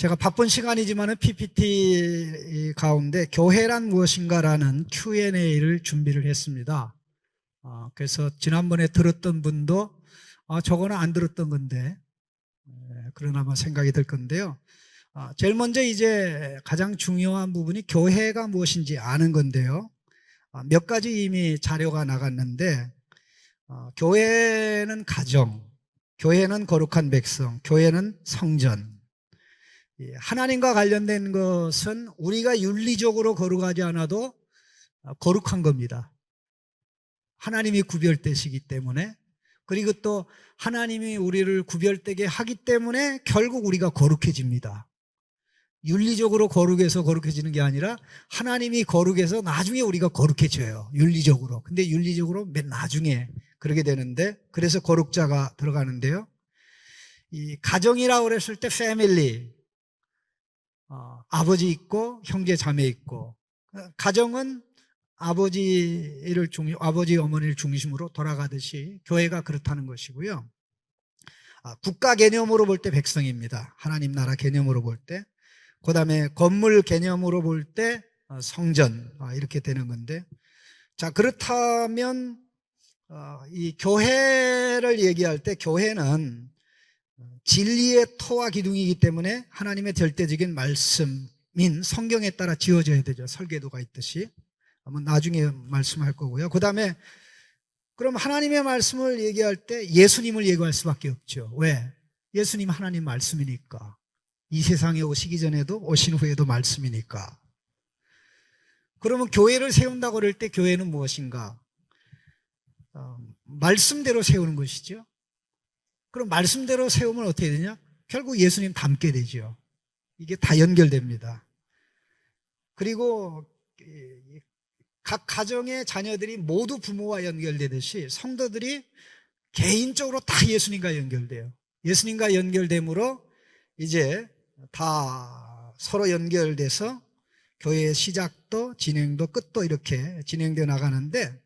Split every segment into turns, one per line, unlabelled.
제가 바쁜 시간이지만은 PPT 가운데 교회란 무엇인가라는 Q&A를 준비를 했습니다. 그래서 지난번에 들었던 분도 저거는 안 들었던 건데 그러나 뭐 생각이 들 건데요. 제일 먼저 이제 가장 중요한 부분이 교회가 무엇인지 아는 건데요. 몇 가지 이미 자료가 나갔는데 교회는 가정, 교회는 거룩한 백성, 교회는 성전. 하나님과 관련된 것은 우리가 윤리적으로 거룩하지 않아도 거룩한 겁니다. 하나님이 구별되시기 때문에, 그리고 또 하나님이 우리를 구별되게 하기 때문에 결국 우리가 거룩해집니다. 윤리적으로 거룩해서 거룩해지는 게 아니라 하나님이 거룩해서 나중에 우리가 거룩해져요. 윤리적으로. 근데 윤리적으로 맨 나중에 그러게 되는데, 그래서 거룩자가 들어가는데요. 이 가정이라고 그랬을 때 패밀리, 아버지 있고 형제 자매 있고, 가정은 아버지 어머니를 중심으로 돌아가듯이 교회가 그렇다는 것이고요. 국가 개념으로 볼 때 백성입니다. 하나님 나라 개념으로 볼 때. 그 다음에 건물 개념으로 볼 때 성전, 이렇게 되는 건데, 자, 그렇다면 이 교회를 얘기할 때 교회는 진리의 토와 기둥이기 때문에 하나님의 절대적인 말씀인 성경에 따라 지어져야 되죠. 설계도가 있듯이. 한번 나중에 말씀할 거고요. 그 다음에 그럼 하나님의 말씀을 얘기할 때 예수님을 얘기할 수밖에 없죠. 왜? 예수님 하나님 말씀이니까. 이 세상에 오시기 전에도 오신 후에도 말씀이니까. 그러면 교회를 세운다고 그럴 때 교회는 무엇인가? 말씀대로 세우는 것이죠. 그럼 말씀대로 세우면 어떻게 되냐? 결국 예수님 닮게 되죠. 이게 다 연결됩니다. 그리고 각 가정의 자녀들이 모두 부모와 연결되듯이 성도들이 개인적으로 다 예수님과 연결돼요. 예수님과 연결됨으로 이제 다 서로 연결돼서 교회의 시작도 진행도 끝도 이렇게 진행되어 나가는데,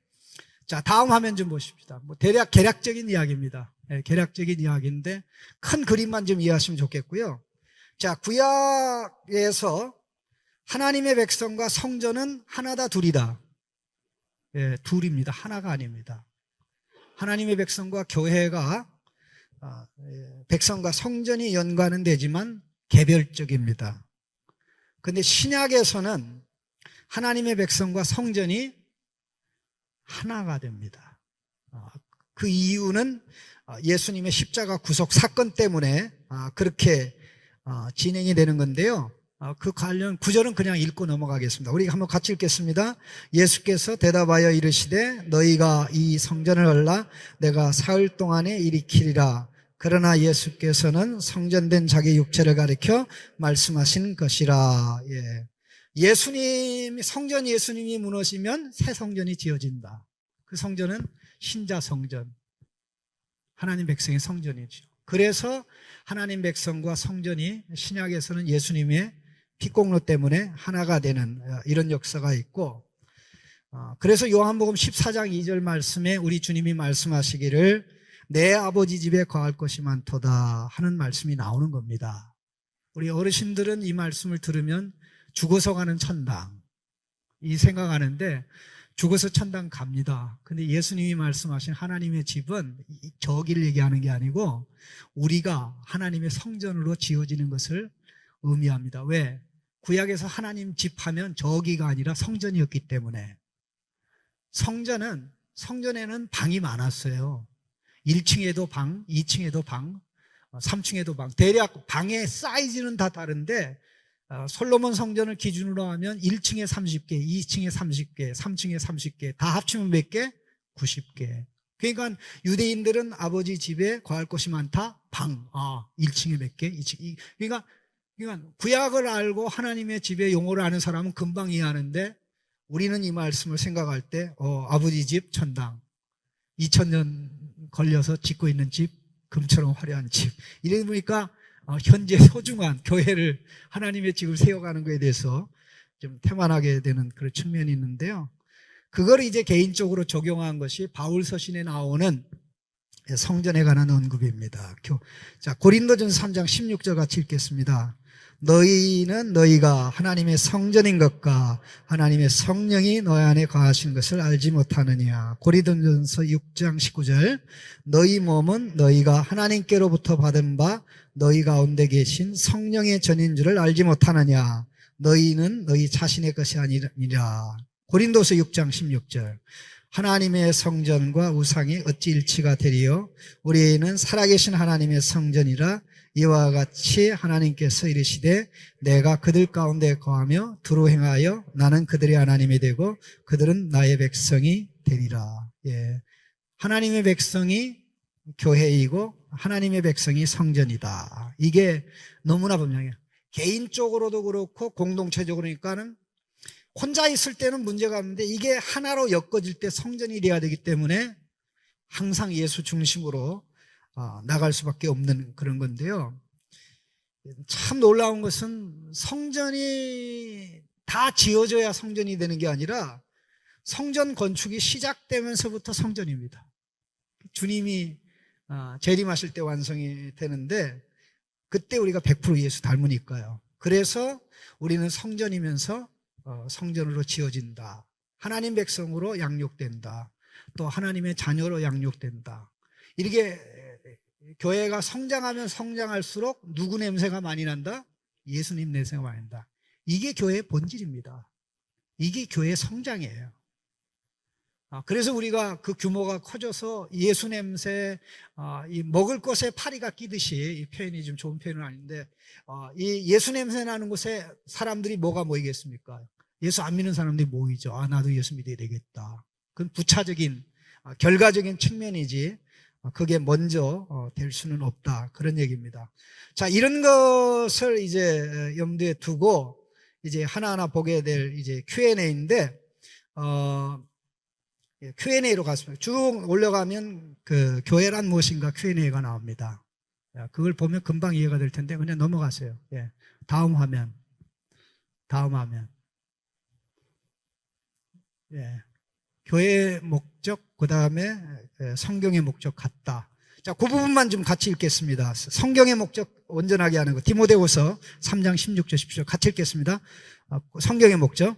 자, 다음 화면 좀 보십시다. 뭐 대략 개략적인 이야기입니다. 개략적인 이야기인데 큰 그림만 좀 이해하시면 좋겠고요. 자, 구약에서 하나님의 백성과 성전은 하나다 둘이다. 둘입니다. 하나가 아닙니다. 하나님의 백성과 교회가 백성과 성전이 연관은 되지만 개별적입니다. 그런데 신약에서는 하나님의 백성과 성전이 하나가 됩니다. 그 이유는 예수님의 십자가 구속 사건 때문에 그렇게 진행이 되는 건데요. 그 관련 구절은 그냥 읽고 넘어가겠습니다. 우리 한번 같이 읽겠습니다. 예수께서 대답하여 이르시되 너희가 이 성전을 얼라 내가 사흘 동안에 일으키리라. 그러나 예수께서는 성전된 자기 육체를 가리켜 말씀하신 것이라. 성전 예수님이 무너지면 새 성전이 지어진다. 그 성전은 신자 성전, 하나님 백성의 성전이죠. 그래서 하나님 백성과 성전이 신약에서는 예수님의 피공로 때문에 하나가 되는 이런 역사가 있고, 그래서 요한복음 14장 2절 말씀에 우리 주님이 말씀하시기를 내 아버지 집에 거할 것이 많도다 하는 말씀이 나오는 겁니다. 우리 어르신들은 이 말씀을 들으면 죽어서 가는 천당 이 생각하는데, 죽어서 천당 갑니다. 근데 예수님이 말씀하신 하나님의 집은 저기를 얘기하는 게 아니고 우리가 하나님의 성전으로 지어지는 것을 의미합니다. 왜? 구약에서 하나님 집 하면 저기가 아니라 성전이었기 때문에. 성전에는 방이 많았어요. 1층에도 방, 2층에도 방, 3층에도 방. 대략 방의 사이즈는 다 다른데 솔로몬 성전을 기준으로 하면 1층에 30개, 2층에 30개, 3층에 30개, 다 합치면 몇 개? 90개. 그러니까 유대인들은 아버지 집에 거할 곳이 많다? 방. 1층에 몇 개? 2층. 그러니까 구약을 알고 하나님의 집의 용어를 아는 사람은 금방 이해하는데, 우리는 이 말씀을 생각할 때 아버지 집 천당, 2000년 걸려서 짓고 있는 집, 금처럼 화려한 집. 이래 보니까 현재 소중한 교회를, 하나님의 집을 세워가는 것에 대해서 좀 태만하게 되는 그런 측면이 있는데요. 그걸 이제 개인적으로 적용한 것이 바울 서신에 나오는 성전에 관한 언급입니다. 자, 고린도전서 3장 16절 같이 읽겠습니다. 너희는 너희가 하나님의 성전인 것과 하나님의 성령이 너희 안에 거하시는 것을 알지 못하느냐. 고린도전서 6장 19절. 너희 몸은 너희가 하나님께로부터 받은 바 너희 가운데 계신 성령의 전인 줄을 알지 못하느냐. 너희는 너희 자신의 것이 아니라. 고린도서 6장 16절. 하나님의 성전과 우상이 어찌 일치가 되리요? 우리는 살아계신 하나님의 성전이라. 이와 같이 하나님께서 이르시되 내가 그들 가운데 거하며 두루 행하여 나는 그들의 하나님이 되고 그들은 나의 백성이 되리라. 예. 하나님의 백성이 교회이고 하나님의 백성이 성전이다. 이게 너무나 분명해요. 개인적으로도 그렇고 공동체적으로니까는 혼자 있을 때는 문제가 없는데 이게 하나로 엮어질 때 성전이 되어야 되기 때문에 항상 예수 중심으로 나갈 수밖에 없는 그런 건데요. 참 놀라운 것은 성전이 다 지어져야 성전이 되는 게 아니라 성전 건축이 시작되면서부터 성전입니다. 주님이 재림하실 때 완성이 되는데 그때 우리가 100% 예수 닮으니까요. 그래서 우리는 성전이면서 성전으로 지어진다. 하나님 백성으로 양육된다. 또 하나님의 자녀로 양육된다. 이렇게 교회가 성장하면 성장할수록 누구 냄새가 많이 난다? 예수님 냄새가 많이 난다. 이게 교회의 본질입니다. 이게 교회의 성장이에요. 그래서 우리가 그 규모가 커져서 예수 냄새, 이 먹을 것에 파리가 끼듯이, 이 표현이 좀 좋은 표현은 아닌데, 이 예수 냄새 나는 곳에 사람들이 뭐가 모이겠습니까? 예수 안 믿는 사람들이 모이죠. 나도 예수 믿어야 되겠다. 그건 부차적인, 결과적인 측면이지, 그게 먼저 될 수는 없다. 그런 얘기입니다. 자, 이런 것을 이제 염두에 두고 이제 하나하나 보게 될 이제 Q&A인데, Q&A로 갔습니다. 쭉 올라가면 그 교회란 무엇인가 Q&A가 나옵니다. 그걸 보면 금방 이해가 될 텐데 그냥 넘어가세요. 예. 다음 화면. 예. 교회의 목적, 그 다음에 성경의 목적 같다. 자, 그 부분만 좀 같이 읽겠습니다. 성경의 목적 온전하게 하는 것. 디모데후서 3장 16절 17절 같이 읽겠습니다. 성경의 목적.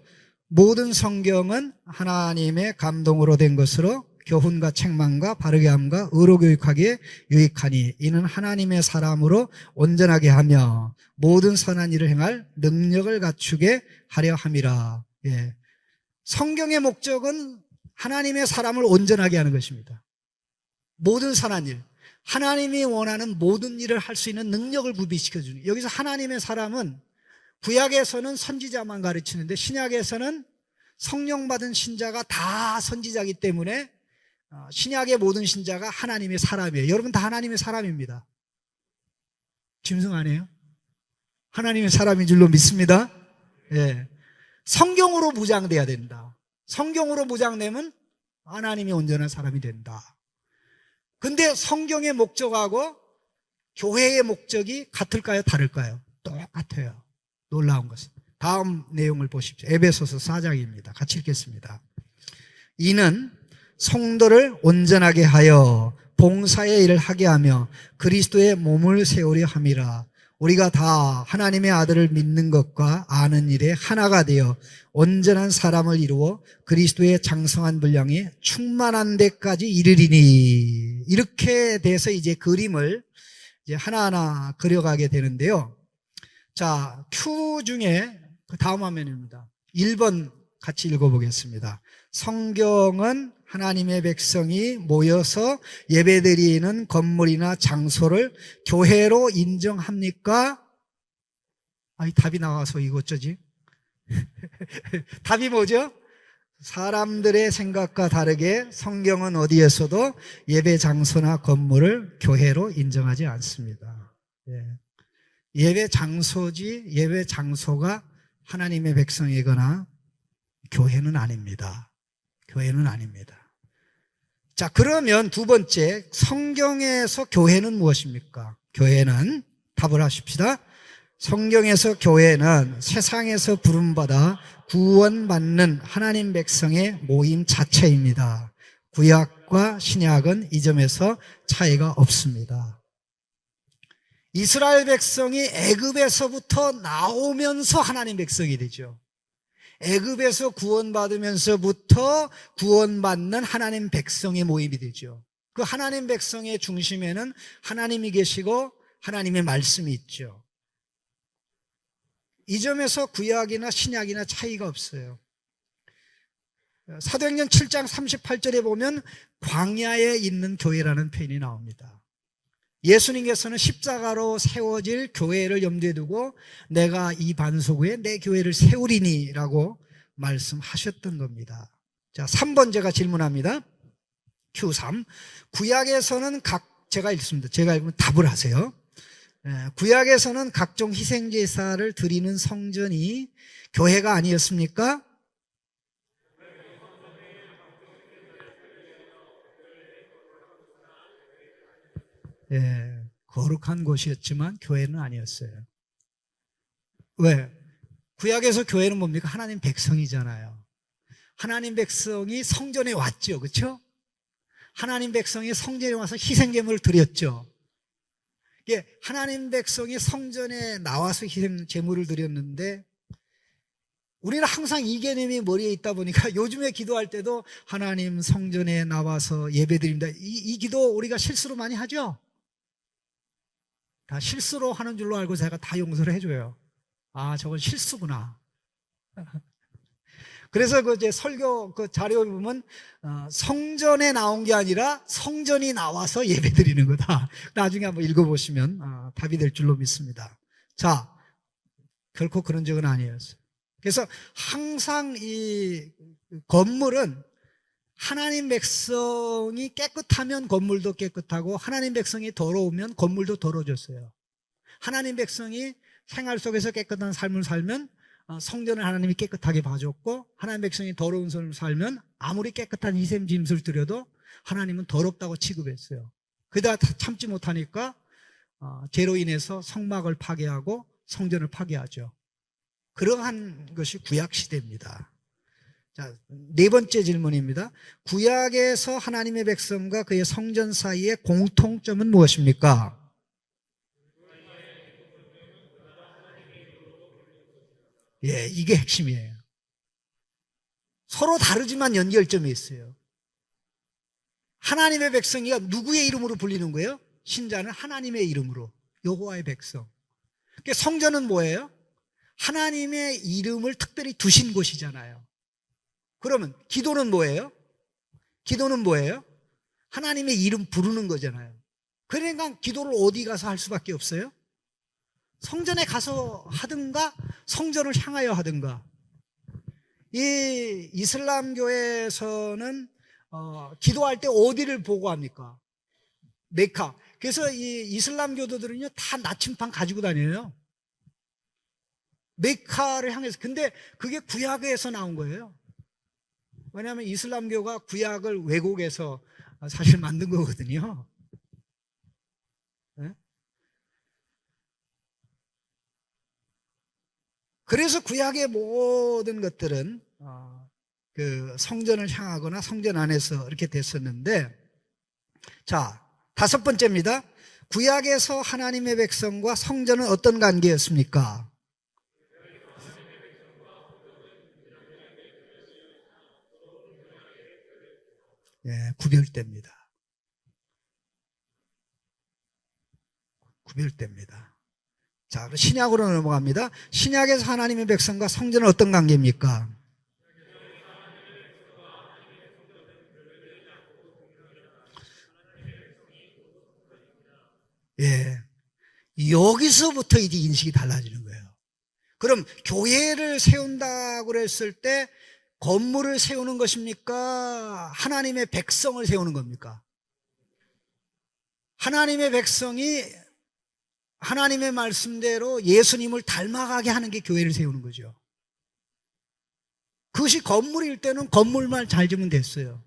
모든 성경은 하나님의 감동으로 된 것으로 교훈과 책망과 바르게 함과 의로 교육하기에 유익하니 이는 하나님의 사람으로 온전하게 하며 모든 선한 일을 행할 능력을 갖추게 하려 함이라. 예. 성경의 목적은 하나님의 사람을 온전하게 하는 것입니다. 모든 선한 일, 하나님이 원하는 모든 일을 할 수 있는 능력을 구비시켜주는. 여기서 하나님의 사람은 구약에서는 선지자만 가르치는데 신약에서는 성령 받은 신자가 다 선지자이기 때문에 신약의 모든 신자가 하나님의 사람이에요. 여러분 다 하나님의 사람입니다. 짐승 아니에요? 하나님의 사람인 줄로 믿습니다. 예. 성경으로 무장돼야 된다. 성경으로 무장되면 하나님이 온전한 사람이 된다. 근데 성경의 목적하고 교회의 목적이 같을까요? 다를까요? 똑같아요. 놀라운 것은. 다음 내용을 보십시오. 에베소서 4장입니다. 같이 읽겠습니다. 이는 성도를 온전하게 하여 봉사의 일을 하게 하며 그리스도의 몸을 세우려 함이라. 우리가 다 하나님의 아들을 믿는 것과 아는 일에 하나가 되어 온전한 사람을 이루어 그리스도의 장성한 분량이 충만한 데까지 이르리니. 이렇게 돼서 이제 그림을 이제 하나하나 그려가게 되는데요. 자, Q 중에 그 다음 화면입니다. 1번 같이 읽어보겠습니다. 성경은 하나님의 백성이 모여서 예배드리는 건물이나 장소를 교회로 인정합니까? 아니, 답이 나와서 이거 어쩌지? 답이 뭐죠? 사람들의 생각과 다르게 성경은 어디에서도 예배 장소나 건물을 교회로 인정하지 않습니다. 예. 예배 장소지 예배 장소가 하나님의 백성이거나 교회는 아닙니다. 교회는 아닙니다. 자, 그러면 두 번째, 성경에서 교회는 무엇입니까? 교회는 답을 하십시다. 성경에서 교회는 세상에서 부름받아 구원받는 하나님 백성의 모임 자체입니다. 구약과 신약은 이 점에서 차이가 없습니다. 이스라엘 백성이 애굽에서부터 나오면서 하나님 백성이 되죠. 애굽에서 구원받으면서부터 구원받는 하나님 백성의 모임이 되죠. 그 하나님 백성의 중심에는 하나님이 계시고 하나님의 말씀이 있죠. 이 점에서 구약이나 신약이나 차이가 없어요. 사도행전 7장 38절에 보면 광야에 있는 교회라는 표현이 나옵니다. 예수님께서는 십자가로 세워질 교회를 염두에 두고 내가 이 반석 위에 내 교회를 세우리니 라고 말씀하셨던 겁니다. 자, 3번 제가 질문합니다. Q3. 구약에서는 제가 읽습니다. 제가 읽으면 답을 하세요. 구약에서는 각종 희생제사를 드리는 성전이 교회가 아니었습니까? 예, 거룩한 곳이었지만 교회는 아니었어요. 왜? 구약에서 교회는 뭡니까? 하나님 백성이잖아요. 하나님 백성이 성전에 왔죠. 그렇죠? 하나님 백성이 성전에 와서 희생제물을 드렸죠. 예, 하나님 백성이 성전에 나와서 희생제물을 드렸는데 우리는 항상 이 개념이 머리에 있다 보니까 요즘에 기도할 때도 하나님 성전에 나와서 예배드립니다. 이 기도 우리가 실수로 많이 하죠? 다 실수로 하는 줄로 알고 제가 다 용서를 해줘요. 아, 저건 실수구나. 그래서 그 이제 설교 그 자료에 보면 성전에 나온 게 아니라 성전이 나와서 예배드리는 거다. 나중에 한번 읽어보시면 답이 될 줄로 믿습니다. 자, 결코 그런 적은 아니었어요. 그래서 항상 이 건물은 하나님 백성이 깨끗하면 건물도 깨끗하고 하나님 백성이 더러우면 건물도 더러워졌어요. 하나님 백성이 생활 속에서 깨끗한 삶을 살면 성전을 하나님이 깨끗하게 봐줬고 하나님 백성이 더러운 삶을 살면 아무리 깨끗한 희생 짐승을 드려도 하나님은 더럽다고 취급했어요. 그러다 참지 못하니까 죄로 인해서 성막을 파괴하고 성전을 파괴하죠. 그러한 것이 구약 시대입니다. 자, 네 번째 질문입니다. 구약에서 하나님의 백성과 그의 성전 사이의 공통점은 무엇입니까? 예, 이게 핵심이에요. 서로 다르지만 연결점이 있어요. 하나님의 백성이 누구의 이름으로 불리는 거예요? 신자는 하나님의 이름으로, 여호와의 백성. 그러니까 성전은 뭐예요? 하나님의 이름을 특별히 두신 곳이잖아요. 그러면 기도는 뭐예요? 기도는 뭐예요? 하나님의 이름 부르는 거잖아요. 그러니까 기도를 어디 가서 할 수밖에 없어요? 성전에 가서 하든가 성전을 향하여 하든가. 이 이슬람교에서는 기도할 때 어디를 보고 합니까? 메카. 그래서 이 이슬람교도들은요 다 나침반 가지고 다녀요. 메카를 향해서. 근데 그게 구약에서 나온 거예요. 왜냐하면 이슬람교가 구약을 왜곡해서 사실 만든 거거든요. 네? 그래서 구약의 모든 것들은 그 성전을 향하거나 성전 안에서 이렇게 됐었는데, 자, 다섯 번째입니다. 구약에서 하나님의 백성과 성전은 어떤 관계였습니까? 예, 구별됩니다. 구별됩니다. 자, 그럼 신약으로 넘어갑니다. 신약에서 하나님의 백성과 성전은 어떤 관계입니까? 예, 여기서부터 이제 인식이 달라지는 거예요. 그럼 교회를 세운다고 그랬을 때 건물을 세우는 것입니까? 하나님의 백성을 세우는 겁니까? 하나님의 백성이 하나님의 말씀대로 예수님을 닮아가게 하는 게 교회를 세우는 거죠. 그것이 건물일 때는 건물만 잘 지으면 됐어요.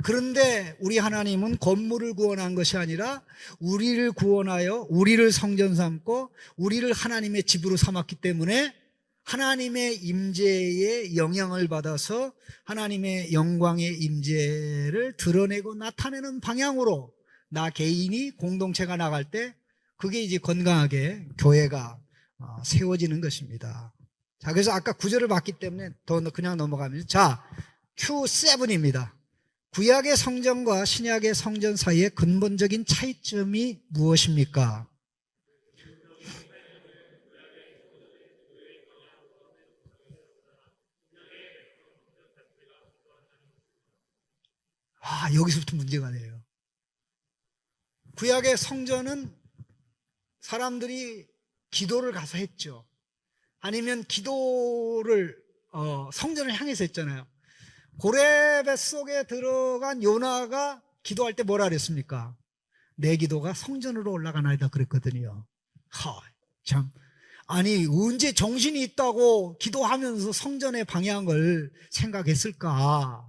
그런데 우리 하나님은 건물을 구원한 것이 아니라 우리를 구원하여 우리를 성전 삼고 우리를 하나님의 집으로 삼았기 때문에 하나님의 임재의 영향을 받아서 하나님의 영광의 임재를 드러내고 나타내는 방향으로 나 개인이 공동체가 나갈 때 그게 이제 건강하게 교회가 세워지는 것입니다. 자, 그래서 아까 구절을 봤기 때문에 더 그냥 넘어가면, 자, Q7입니다. 구약의 성전과 신약의 성전 사이의 근본적인 차이점이 무엇입니까? 여기서부터 문제가 돼요. 구약의 성전은 사람들이 기도를 가서 했죠. 아니면 기도를 성전을 향해서 했잖아요. 고레 뱃속에 들어간 요나가 기도할 때 뭐라 그랬습니까? 내 기도가 성전으로 올라가나이다 그랬거든요. 참, 아니 언제 정신이 있다고 기도하면서 성전의 방향을 생각했을까?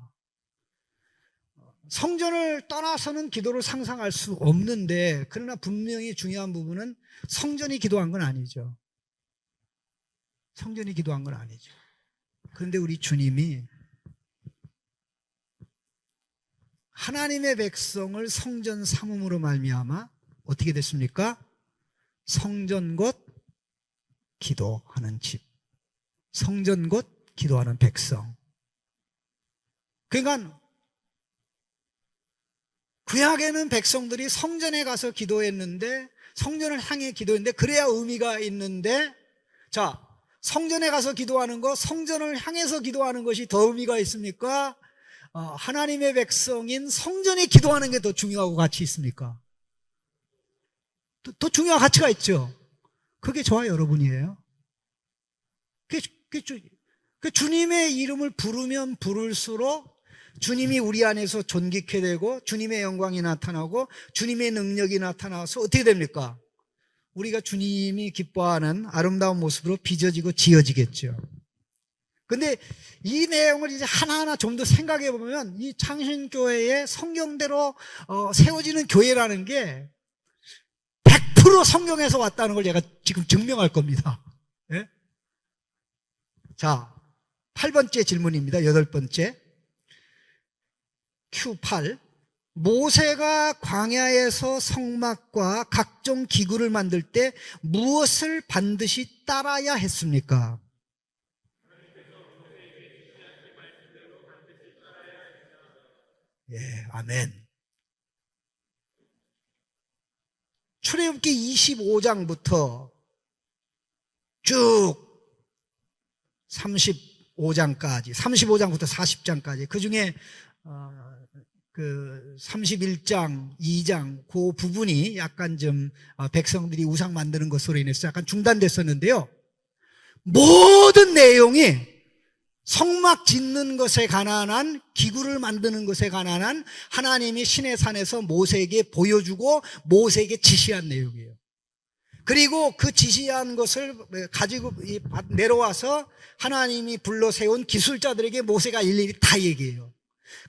성전을 떠나서는 기도를 상상할 수 없는데, 그러나 분명히 중요한 부분은 성전이 기도한 건 아니죠. 성전이 기도한 건 아니죠. 그런데 우리 주님이 하나님의 백성을 성전 삼음으로 말미암아 어떻게 됐습니까? 성전 곧 기도하는 집, 성전 곧 기도하는 백성. 그러니까 구약에는 백성들이 성전에 가서 기도했는데, 성전을 향해 기도했는데, 그래야 의미가 있는데, 자, 성전에 가서 기도하는 것, 성전을 향해서 기도하는 것이 더 의미가 있습니까? 하나님의 백성인 성전에 기도하는 게 더 중요하고 가치 있습니까? 더 중요한 가치가 있죠. 그게 저와 여러분이에요. 그 주님의 이름을 부르면 부를수록 주님이 우리 안에서 존귀케 되고, 주님의 영광이 나타나고, 주님의 능력이 나타나서 어떻게 됩니까? 우리가 주님이 기뻐하는 아름다운 모습으로 빚어지고 지어지겠죠. 근데 이 내용을 이제 하나하나 좀 더 생각해 보면, 이 창신교회의 성경대로 세워지는 교회라는 게 100% 성경에서 왔다는 걸 제가 지금 증명할 겁니다. 네? 자, 8번째 질문입니다. 8번째. Q8. 모세가 광야에서 성막과 각종 기구를 만들 때 무엇을 반드시 따라야 했습니까? 예, 아멘. 출애굽기 25장부터 쭉 35장까지, 35장부터 40장까지, 그 중에 그 31장, 2장 그 부분이 약간 좀 백성들이 우상 만드는 것으로 인해서 약간 중단됐었는데요. 모든 내용이 성막 짓는 것에 관한, 기구를 만드는 것에 관한 하나님이 시내산에서 모세에게 보여주고 모세에게 지시한 내용이에요. 그리고 그 지시한 것을 가지고 내려와서 하나님이 불러 세운 기술자들에게 모세가 일일이 다 얘기해요.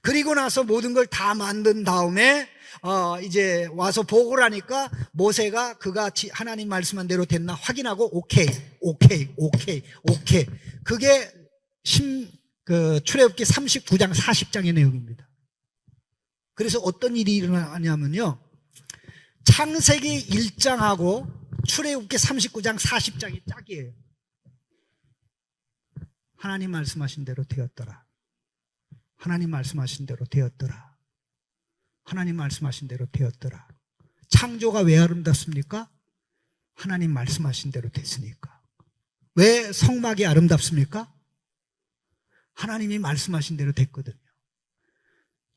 그리고 나서 모든 걸 다 만든 다음에 이제 와서 보고를 하니까 모세가 그가 하나님 말씀한 대로 됐나 확인하고 오케이. 그게 출애굽기 39장 40장의 내용입니다. 그래서 어떤 일이 일어나냐면요, 창세기 1장하고 출애굽기 39장 40장이 짝이에요. 하나님 말씀하신 대로 되었더라. 하나님 말씀하신 대로 되었더라. 하나님 말씀하신 대로 되었더라. 창조가 왜 아름답습니까? 하나님 말씀하신 대로 됐으니까. 왜 성막이 아름답습니까? 하나님이 말씀하신 대로 됐거든요.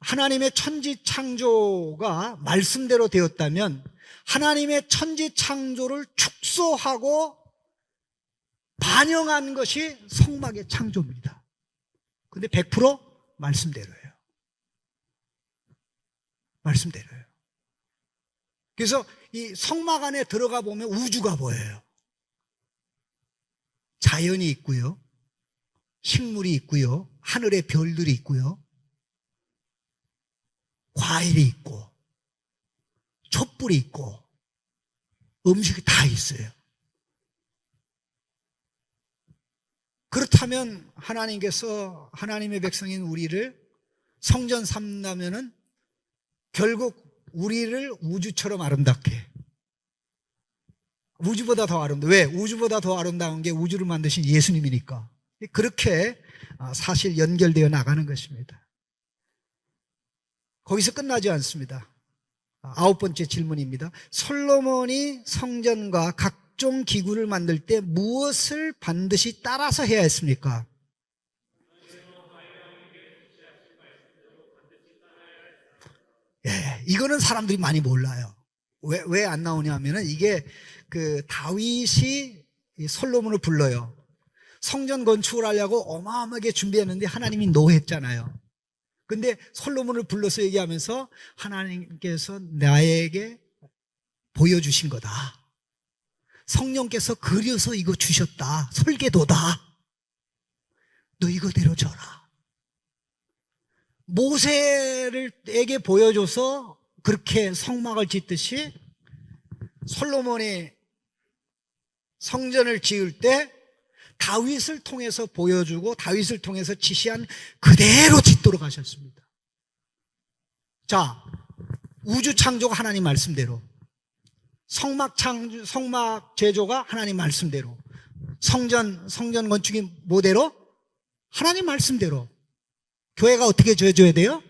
하나님의 천지 창조가 말씀대로 되었다면 하나님의 천지 창조를 축소하고 반영한 것이 성막의 창조입니다. 근데 100% 말씀대로예요. 말씀대로예요. 그래서 이 성막 안에 들어가 보면 우주가 보여요. 자연이 있고요, 식물이 있고요, 하늘의 별들이 있고요, 과일이 있고, 촛불이 있고, 음식이 다 있어요. 그렇다면 하나님께서 하나님의 백성인 우리를 성전 삼는다면은 결국 우리를 우주처럼 아름답게, 우주보다 더 아름다워. 왜? 우주보다 더 아름다운 게 우주를 만드신 예수님이니까. 그렇게 사실 연결되어 나가는 것입니다. 거기서 끝나지 않습니다. 9번째 질문입니다. 솔로몬이 성전과 각종 기구를 만들 때 무엇을 반드시 따라서 해야 했습니까? 예, 이거는 사람들이 많이 몰라요. 왜 안 나오냐 하면은 이게 다윗이 이 솔로몬을 불러요. 성전 건축을 하려고 어마어마하게 준비했는데 하나님이 노했잖아요. 근데 솔로몬을 불러서 얘기하면서 하나님께서 나에게 보여주신 거다. 성령께서 그려서 이거 주셨다. 설계도다. 너 이거대로 져라. 모세에게 보여줘서 그렇게 성막을 짓듯이 솔로몬이 성전을 지을 때 다윗을 통해서 보여주고 다윗을 통해서 지시한 그대로 짓도록 하셨습니다. 자, 우주 창조가 하나님 말씀대로, 성막 제조가 하나님 말씀대로, 성전 건축이 뭐대로? 하나님 말씀대로. 교회가 어떻게 지어져야 돼요?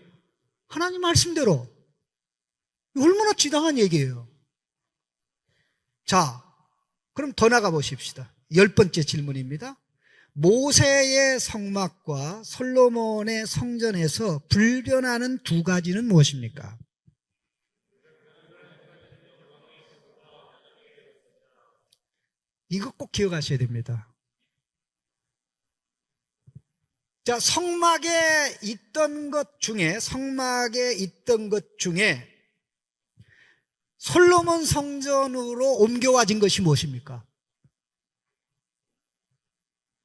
하나님 말씀대로. 얼마나 지당한 얘기예요. 자, 그럼 더 나가 보십시다. 10번째 질문입니다. 모세의 성막과 솔로몬의 성전에서 불변하는 두 가지는 무엇입니까? 이거 꼭 기억하셔야 됩니다. 자, 성막에 있던 것 중에 솔로몬 성전으로 옮겨와진 것이 무엇입니까?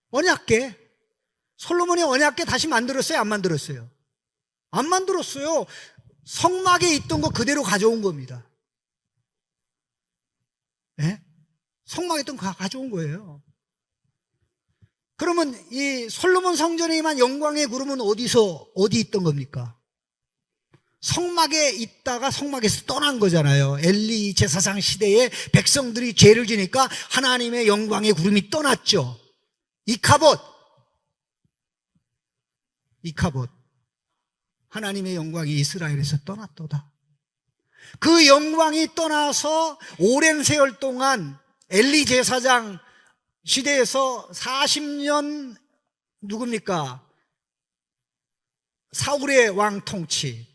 언약궤. 솔로몬이 언약궤 다시 만들었어요? 안 만들었어요? 안 만들었어요. 성막에 있던 거 그대로 가져온 겁니다. 네? 성막에 있던 거 가져온 거예요. 그러면 이 솔로몬 성전에 임한 영광의 구름은 어디 있던 겁니까? 성막에 있다가 성막에서 떠난 거잖아요. 엘리 제사장 시대에 백성들이 죄를 지니까 하나님의 영광의 구름이 떠났죠. 이카봇. 하나님의 영광이 이스라엘에서 떠났도다. 그 영광이 떠나서 오랜 세월 동안 엘리 제사장 시대에서 40년 누굽니까? 사울의 왕 통치,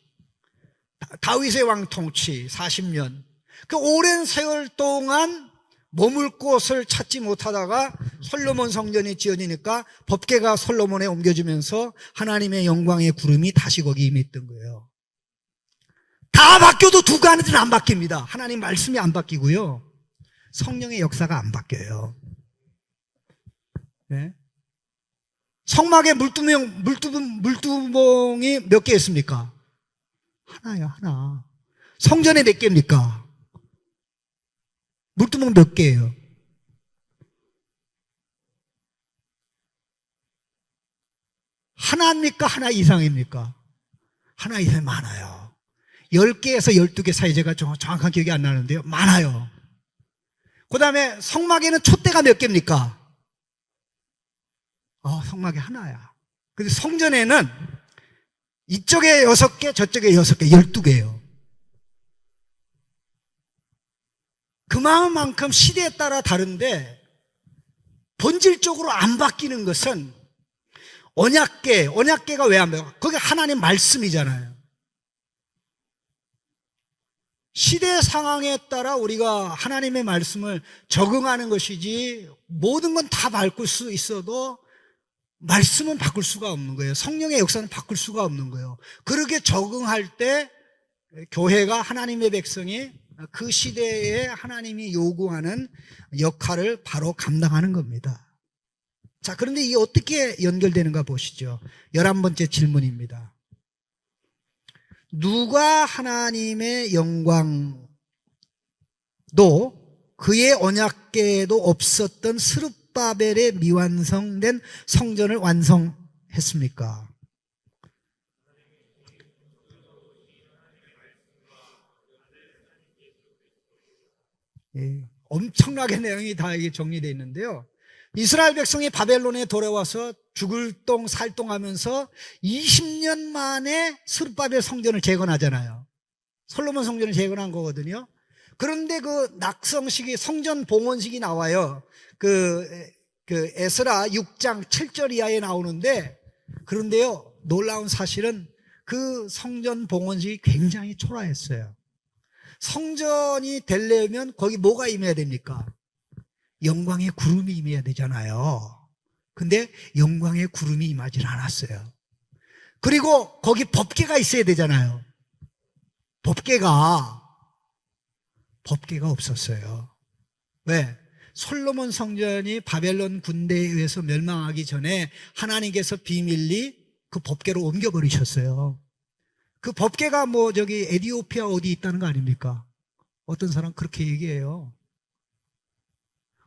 다윗의 왕 통치 40년. 그 오랜 세월 동안 머물 곳을 찾지 못하다가 솔로몬 성전이 지어지니까 법궤가 솔로몬에 옮겨지면서 하나님의 영광의 구름이 다시 거기 임했던 거예요. 다 바뀌어도 두 가지는 안 바뀝니다. 하나님 말씀이 안 바뀌고요, 성령의 역사가 안 바뀌어요. 네? 성막에 물두멍이 몇 개 있습니까? 하나요, 하나. 성전에 몇 개입니까? 물두멍 몇 개예요? 하나입니까? 하나 이상입니까? 하나 이상 많아요. 10개에서 12개 사이, 제가 정확한 기억이 안 나는데요, 많아요. 그 다음에 성막에는 촛대가 몇 개입니까? 성막이 하나야. 근데 성전에는 이쪽에 6개, 저쪽에 6개, 12개예요. 그만큼 시대에 따라 다른데 본질적으로 안 바뀌는 것은 언약궤가 왜 안 바뀌어요? 그게 하나님 말씀이잖아요. 시대 상황에 따라 우리가 하나님의 말씀을 적응하는 것이지, 모든 건 다 바꿀 수 있어도 말씀은 바꿀 수가 없는 거예요. 성령의 역사는 바꿀 수가 없는 거예요. 그렇게 적응할 때 교회가, 하나님의 백성이 그 시대에 하나님이 요구하는 역할을 바로 감당하는 겁니다. 자, 그런데 이게 어떻게 연결되는가 보시죠. 11번째 질문입니다. 누가 하나님의 영광도 그의 언약궤에도 없었던 스룹바벨의 미완성된 성전을 완성했습니까? 예, 엄청나게 내용이 다 이게 정리되어 있는데요. 이스라엘 백성이 바벨론에 돌아와서 죽을 똥 살똥하면서 20년 만에 스룹바벨 성전을 재건하잖아요. 솔로몬 성전을 재건한 거거든요. 그런데 그 낙성식이 성전 봉헌식이 나와요. 그 에스라 6장 7절 이하에 나오는데, 그런데요, 놀라운 사실은 그 성전 봉헌식이 굉장히 초라했어요. 성전이 되려면 거기 뭐가 임해야 됩니까? 영광의 구름이 임해야 되잖아요. 근데 영광의 구름이 임하지 않았어요. 그리고 거기 법궤가 있어야 되잖아요. 법궤가 없었어요. 왜? 솔로몬 성전이 바벨론 군대에 의해서 멸망하기 전에 하나님께서 비밀리 그 법궤로 옮겨버리셨어요. 그 법궤가 뭐 저기 에티오피아 어디 있다는 거 아닙니까? 어떤 사람 그렇게 얘기해요.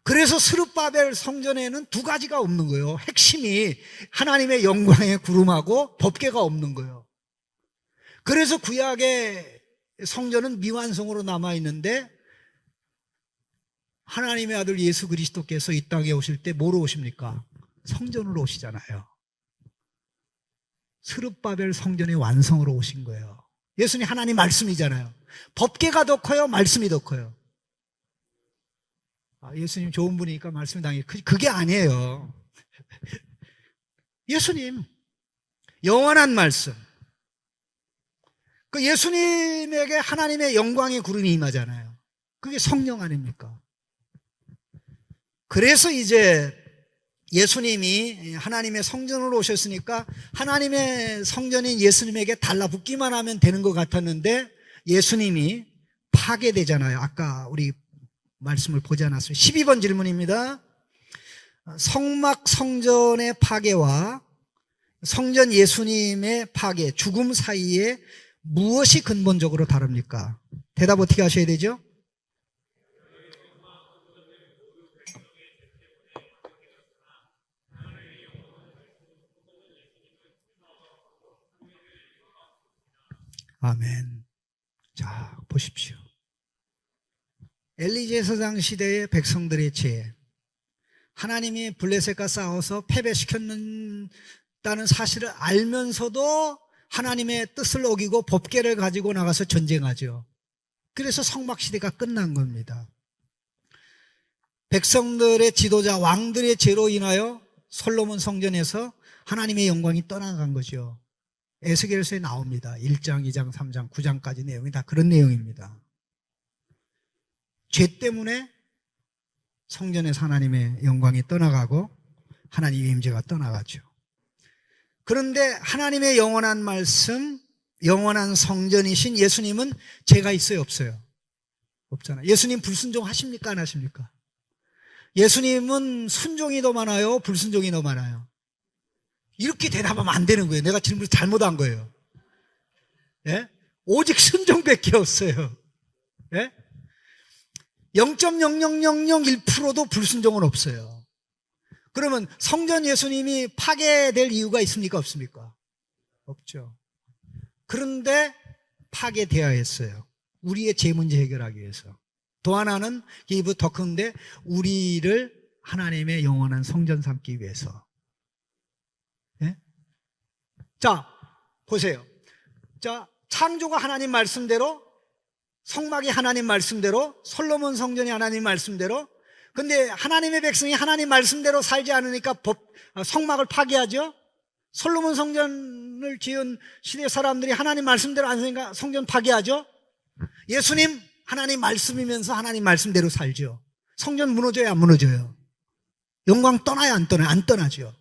그래서 스룹바벨 성전에는 두 가지가 없는 거예요. 핵심이 하나님의 영광의 구름하고 법궤가 없는 거예요. 그래서 구약의 성전은 미완성으로 남아있는데, 하나님의 아들 예수 그리스도께서 이 땅에 오실 때 뭐로 오십니까? 성전으로 오시잖아요. 스룹바벨 성전의 완성으로 오신 거예요. 예수님 하나님 말씀이잖아요. 법궤가 더 커요? 말씀이 더 커요? 예수님 좋은 분이니까 말씀이 당연히 그게 아니에요. 예수님 영원한 말씀, 그 예수님에게 하나님의 영광의 구름이 임하잖아요. 그게 성령 아닙니까? 그래서 이제 예수님이 하나님의 성전으로 오셨으니까 하나님의 성전인 예수님에게 달라붙기만 하면 되는 것 같았는데, 예수님이 파괴되잖아요. 아까 우리 말씀을 보지 않았어요. 12번 질문입니다. 성막 성전의 파괴와 성전 예수님의 파괴, 죽음 사이에 무엇이 근본적으로 다릅니까? 대답 어떻게 하셔야 되죠? 아멘. 자, 보십시오. 엘리 제사장 시대의 백성들의 죄, 하나님이 블레셋과 싸워서 패배시켰다는 사실을 알면서도 하나님의 뜻을 어기고 법궤를 가지고 나가서 전쟁하죠. 그래서 성막시대가 끝난 겁니다. 백성들의 지도자 왕들의 죄로 인하여 솔로몬 성전에서 하나님의 영광이 떠나간 거죠. 에스겔서에 나옵니다. 1장, 2장, 3장, 9장까지 내용이 다 그런 내용입니다. 죄 때문에 성전에서 하나님의 영광이 떠나가고 하나님의 임재가 떠나가죠. 그런데 하나님의 영원한 말씀, 영원한 성전이신 예수님은 죄가 있어요, 없어요? 없잖아요. 예수님 불순종 하십니까, 안 하십니까? 예수님은 순종이 더 많아요, 불순종이 더 많아요? 이렇게 대답하면 안 되는 거예요. 내가 질문을 잘못한 거예요. 예? 오직 순종밖에 없어요. 예? 0.00001%도 불순종은 없어요. 그러면 성전 예수님이 파괴될 이유가 있습니까, 없습니까? 없죠. 그런데 파괴되어야 했어요. 우리의 죄 문제 해결하기 위해서. 또 하나는 이보다 더 큰데, 우리를 하나님의 영원한 성전 삼기 위해서. 예? 자, 보세요. 자, 창조가 하나님 말씀대로, 성막이 하나님 말씀대로, 솔로몬 성전이 하나님 말씀대로. 근데 하나님의 백성이 하나님 말씀대로 살지 않으니까 성막을 파괴하죠. 솔로몬 성전을 지은 시대 사람들이 하나님 말씀대로 안 사니까 성전 파괴하죠. 예수님 하나님 말씀이면서 하나님 말씀대로 살죠. 성전 무너져요, 안 무너져요? 영광 떠나요, 안 떠나요? 안 떠나죠.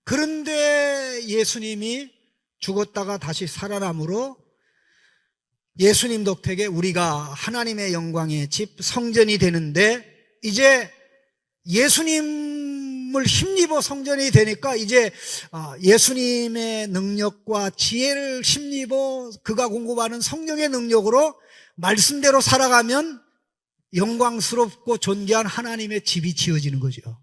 그런데 예수님이 죽었다가 다시 살아남으로 예수님 덕택에 우리가 하나님의 영광의 집 성전이 되는데, 이제 예수님을 힘입어 성전이 되니까 이제 예수님의 능력과 지혜를 힘입어 그가 공급하는 성령의 능력으로 말씀대로 살아가면 영광스럽고 존귀한 하나님의 집이 지어지는 거죠.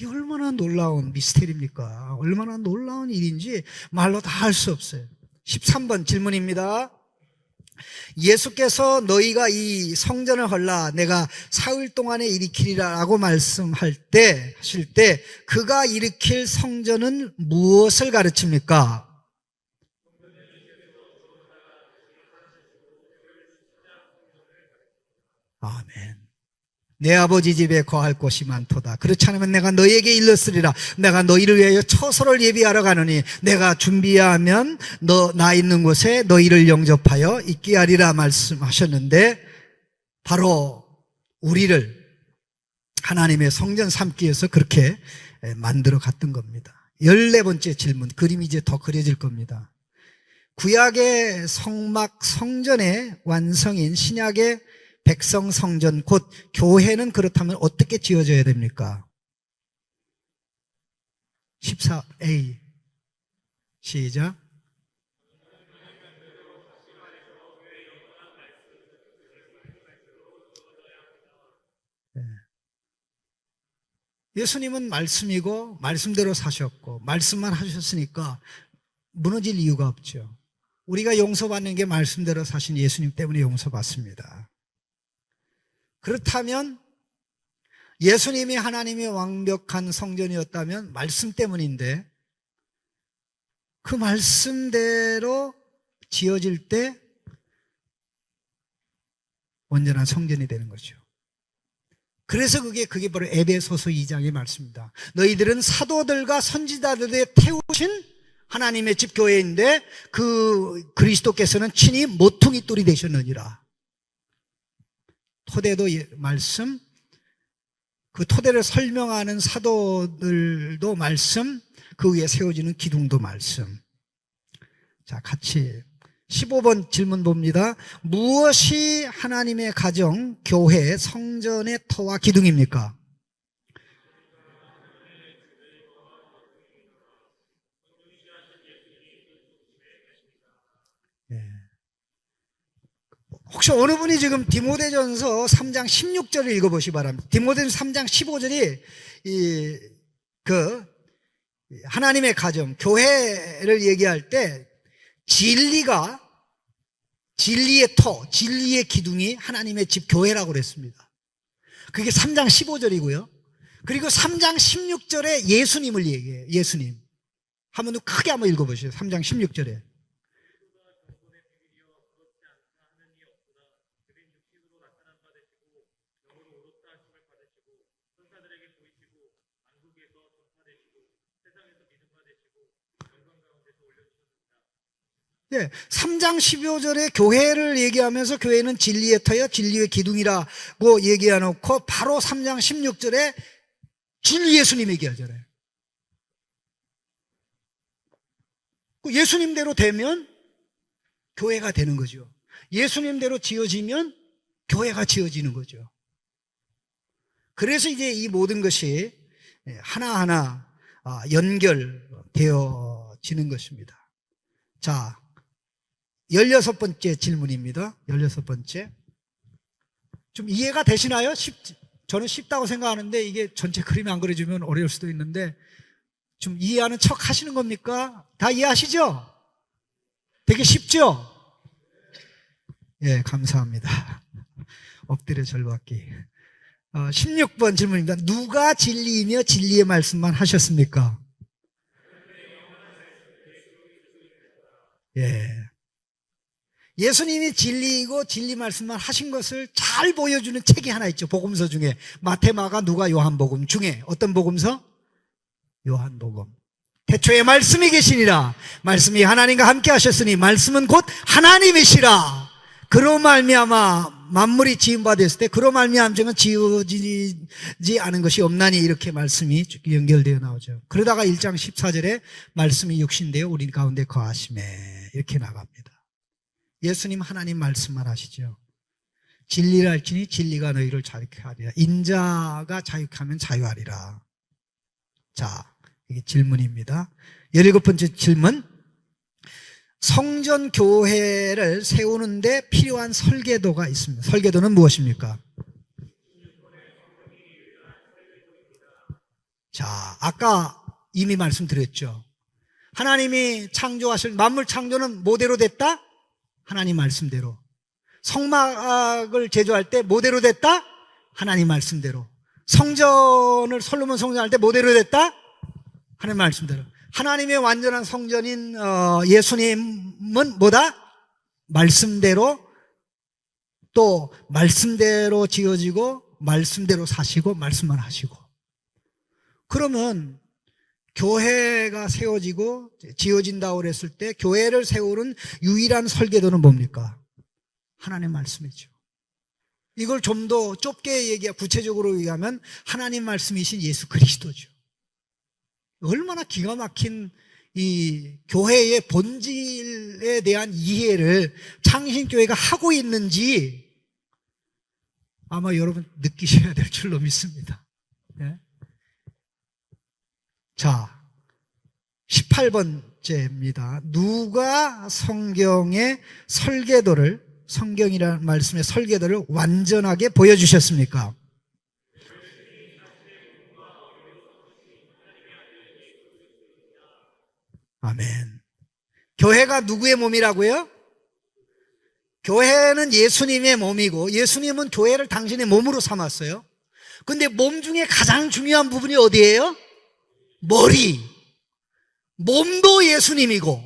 이 얼마나 놀라운 미스테리입니까? 얼마나 놀라운 일인지 말로 다 할 수 없어요. 13번 질문입니다. 예수께서 너희가 이 성전을 헐라 내가 사흘 동안에 일으키리라 라고 하실 때 그가 일으킬 성전은 무엇을 가르칩니까? 아멘. 내 아버지 집에 거할 곳이 많도다. 그렇지 않으면 내가 너희에게 일렀으리라. 내가 너희를 위하여 처소를 예비하러 가느니 내가 준비하면 나 있는 곳에 너희를 영접하여 있게 하리라 말씀하셨는데, 바로 우리를 하나님의 성전 삼기 위해서 그렇게 만들어 갔던 겁니다. 14번째 질문, 그림이 이제 더 그려질 겁니다. 구약의 성막 성전의 완성인 신약의 백성 성전, 곧 교회는 그렇다면 어떻게 지어져야 됩니까? 14a 시작. 예수님은 말씀이고 말씀대로 사셨고 말씀만 하셨으니까 무너질 이유가 없죠. 우리가 용서받는 게 말씀대로 사신 예수님 때문에 용서받습니다. 그렇다면 예수님이 하나님의 완벽한 성전이었다면 말씀 때문인데, 그 말씀대로 지어질 때 온전한 성전이 되는 거죠. 그래서 그게 바로 에베소서 2장의 말씀입니다. 너희들은 사도들과 선지자들에 태우신 하나님의 집 교회인데 그 그리스도께서는 친히 모퉁이 돌이 되셨느니라. 토대도 말씀, 그 토대를 설명하는 사도들도 말씀, 그 위에 세워지는 기둥도 말씀. 자, 같이 15번 질문 봅니다. 무엇이 하나님의 가정, 교회, 성전의 터와 기둥입니까? 혹시 어느 분이 지금 디모데전서 3장 16절을 읽어보시기 바랍니다. 디모데전서 3장 15절이 하나님의 가정, 교회를 얘기할 때 진리의 터, 진리의 기둥이 하나님의 집 교회라고 그랬습니다. 그게 3장 15절이고요. 그리고 3장 16절에 예수님을 얘기해요. 예수님. 한번 크게 한번 읽어보시죠. 3장 16절에. 네, 3장 15절에 교회를 얘기하면서 교회는 진리의 터여 진리의 기둥이라고 얘기해놓고 바로 3장 16절에 진리 예수님 얘기하잖아요. 예수님대로 되면 교회가 되는 거죠. 예수님대로 지어지면 교회가 지어지는 거죠. 그래서 이제 이 모든 것이 하나하나 연결되어지는 것입니다. 자, 16번째 질문입니다. 16번째. 좀 이해가 되시나요? 저는 쉽다고 생각하는데 이게 전체 그림이 안 그려지면 어려울 수도 있는데 좀 이해하는 척 하시는 겁니까? 다 이해하시죠? 되게 쉽죠? 예, 감사합니다. 엎드려 절받기. 16번 질문입니다. 누가 진리이며 진리의 말씀만 하셨습니까? 예. 예수님이 진리이고 진리 말씀만 하신 것을 잘 보여주는 책이 하나 있죠. 복음서 중에. 마태, 마가, 누가, 요한복음 중에. 어떤 복음서? 요한복음. 태초에 말씀이 계시니라. 말씀이 하나님과 함께 하셨으니 말씀은 곧 하나님이시라. 그로 말미암아 만물이 지음바 됐을 때 그로 말미암아 지어지지 않은 것이 없나니, 이렇게 말씀이 연결되어 나오죠. 그러다가 1장 14절에 말씀이 육신되어 우리 가운데 거하시매, 이렇게 나갑니다. 예수님 하나님 말씀만 하시죠. 진리를 알지니 진리가 너희를 자유케 하리라. 인자가 자유케 하면 자유하리라. 자, 이게 질문입니다. 17번째 질문. 성전 교회를 세우는데 필요한 설계도가 있습니다. 설계도는 무엇입니까? 자, 아까 이미 말씀드렸죠. 하나님이 창조하실 만물 창조는 뭐대로 됐다? 하나님 말씀대로. 성막을 제조할 때 뭐대로 됐다? 하나님 말씀대로. 성전을 솔로몬 성전할 때 뭐대로 됐다? 하나님 말씀대로. 하나님의 완전한 성전인 예수님은 뭐다? 말씀대로, 또 말씀대로 지어지고 말씀대로 사시고 말씀만 하시고. 그러면 교회가 세워지고 지어진다고 그랬을 때 교회를 세우는 유일한 설계도는 뭡니까? 하나님 말씀이죠. 이걸 좀 더 좁게 구체적으로 얘기하면 하나님 말씀이신 예수 그리스도죠. 얼마나 기가 막힌 이 교회의 본질에 대한 이해를 창신교회가 하고 있는지 아마 여러분 느끼셔야 될 줄로 믿습니다. 네? 자, 18번째입니다. 누가 성경의 설계도를, 성경이라는 말씀의 설계도를 완전하게 보여주셨습니까? 아멘. 교회가 누구의 몸이라고요? 교회는 예수님의 몸이고 예수님은 교회를 당신의 몸으로 삼았어요. 근데 몸 중에 가장 중요한 부분이 어디예요? 머리. 몸도 예수님이고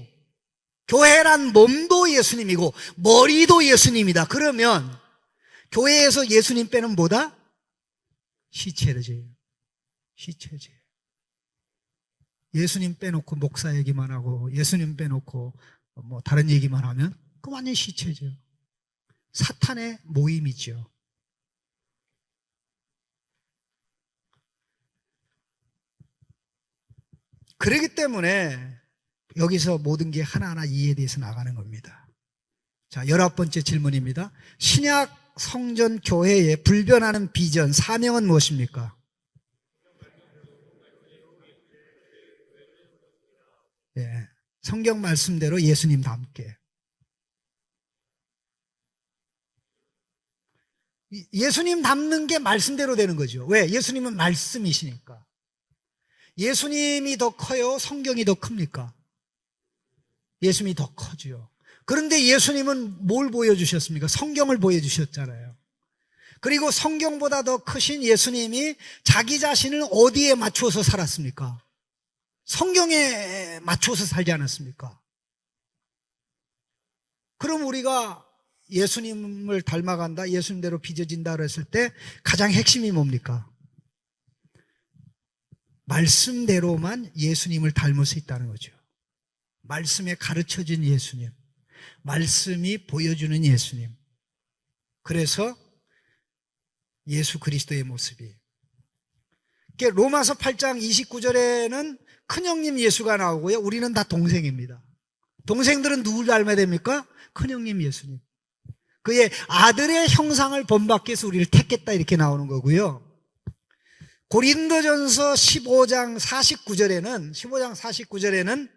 교회란 몸도 예수님이고 머리도 예수님이다. 그러면 교회에서 예수님 빼는 뭐다? 시체제예요. 시체제. 예수님 빼놓고 목사 얘기만 하고 예수님 빼놓고 뭐 다른 얘기만 하면 그 완전 시체죠. 사탄의 모임이죠. 그렇기 때문에 여기서 모든 게 하나하나 이해돼서 나가는 겁니다. 자, 19번째 질문입니다. 신약 성전 교회의 불변하는 비전, 사명은 무엇입니까? 예, 성경 말씀대로 예수님 닮게. 예수님 닮는 게 말씀대로 되는 거죠. 왜? 예수님은 말씀이시니까. 예수님이 더 커요? 성경이 더 큽니까? 예수님이 더 커지요. 그런데 예수님은 뭘 보여주셨습니까? 성경을 보여주셨잖아요. 그리고 성경보다 더 크신 예수님이 자기 자신을 어디에 맞추어서 살았습니까? 성경에 맞춰서 살지 않았습니까? 그럼 우리가 예수님을 닮아간다, 예수님대로 빚어진다 그랬을 때 가장 핵심이 뭡니까? 말씀대로만 예수님을 닮을 수 있다는 거죠. 말씀에 가르쳐진 예수님, 말씀이 보여주는 예수님. 그래서 예수 그리스도의 모습이. 로마서 8장 29절에는 큰형님 예수가 나오고요. 우리는 다 동생입니다. 동생들은 누굴 닮아야 됩니까? 큰형님 예수님. 그의 아들의 형상을 본받기 위해서 우리를 택했다 이렇게 나오는 거고요. 고린도전서 15장 49절에는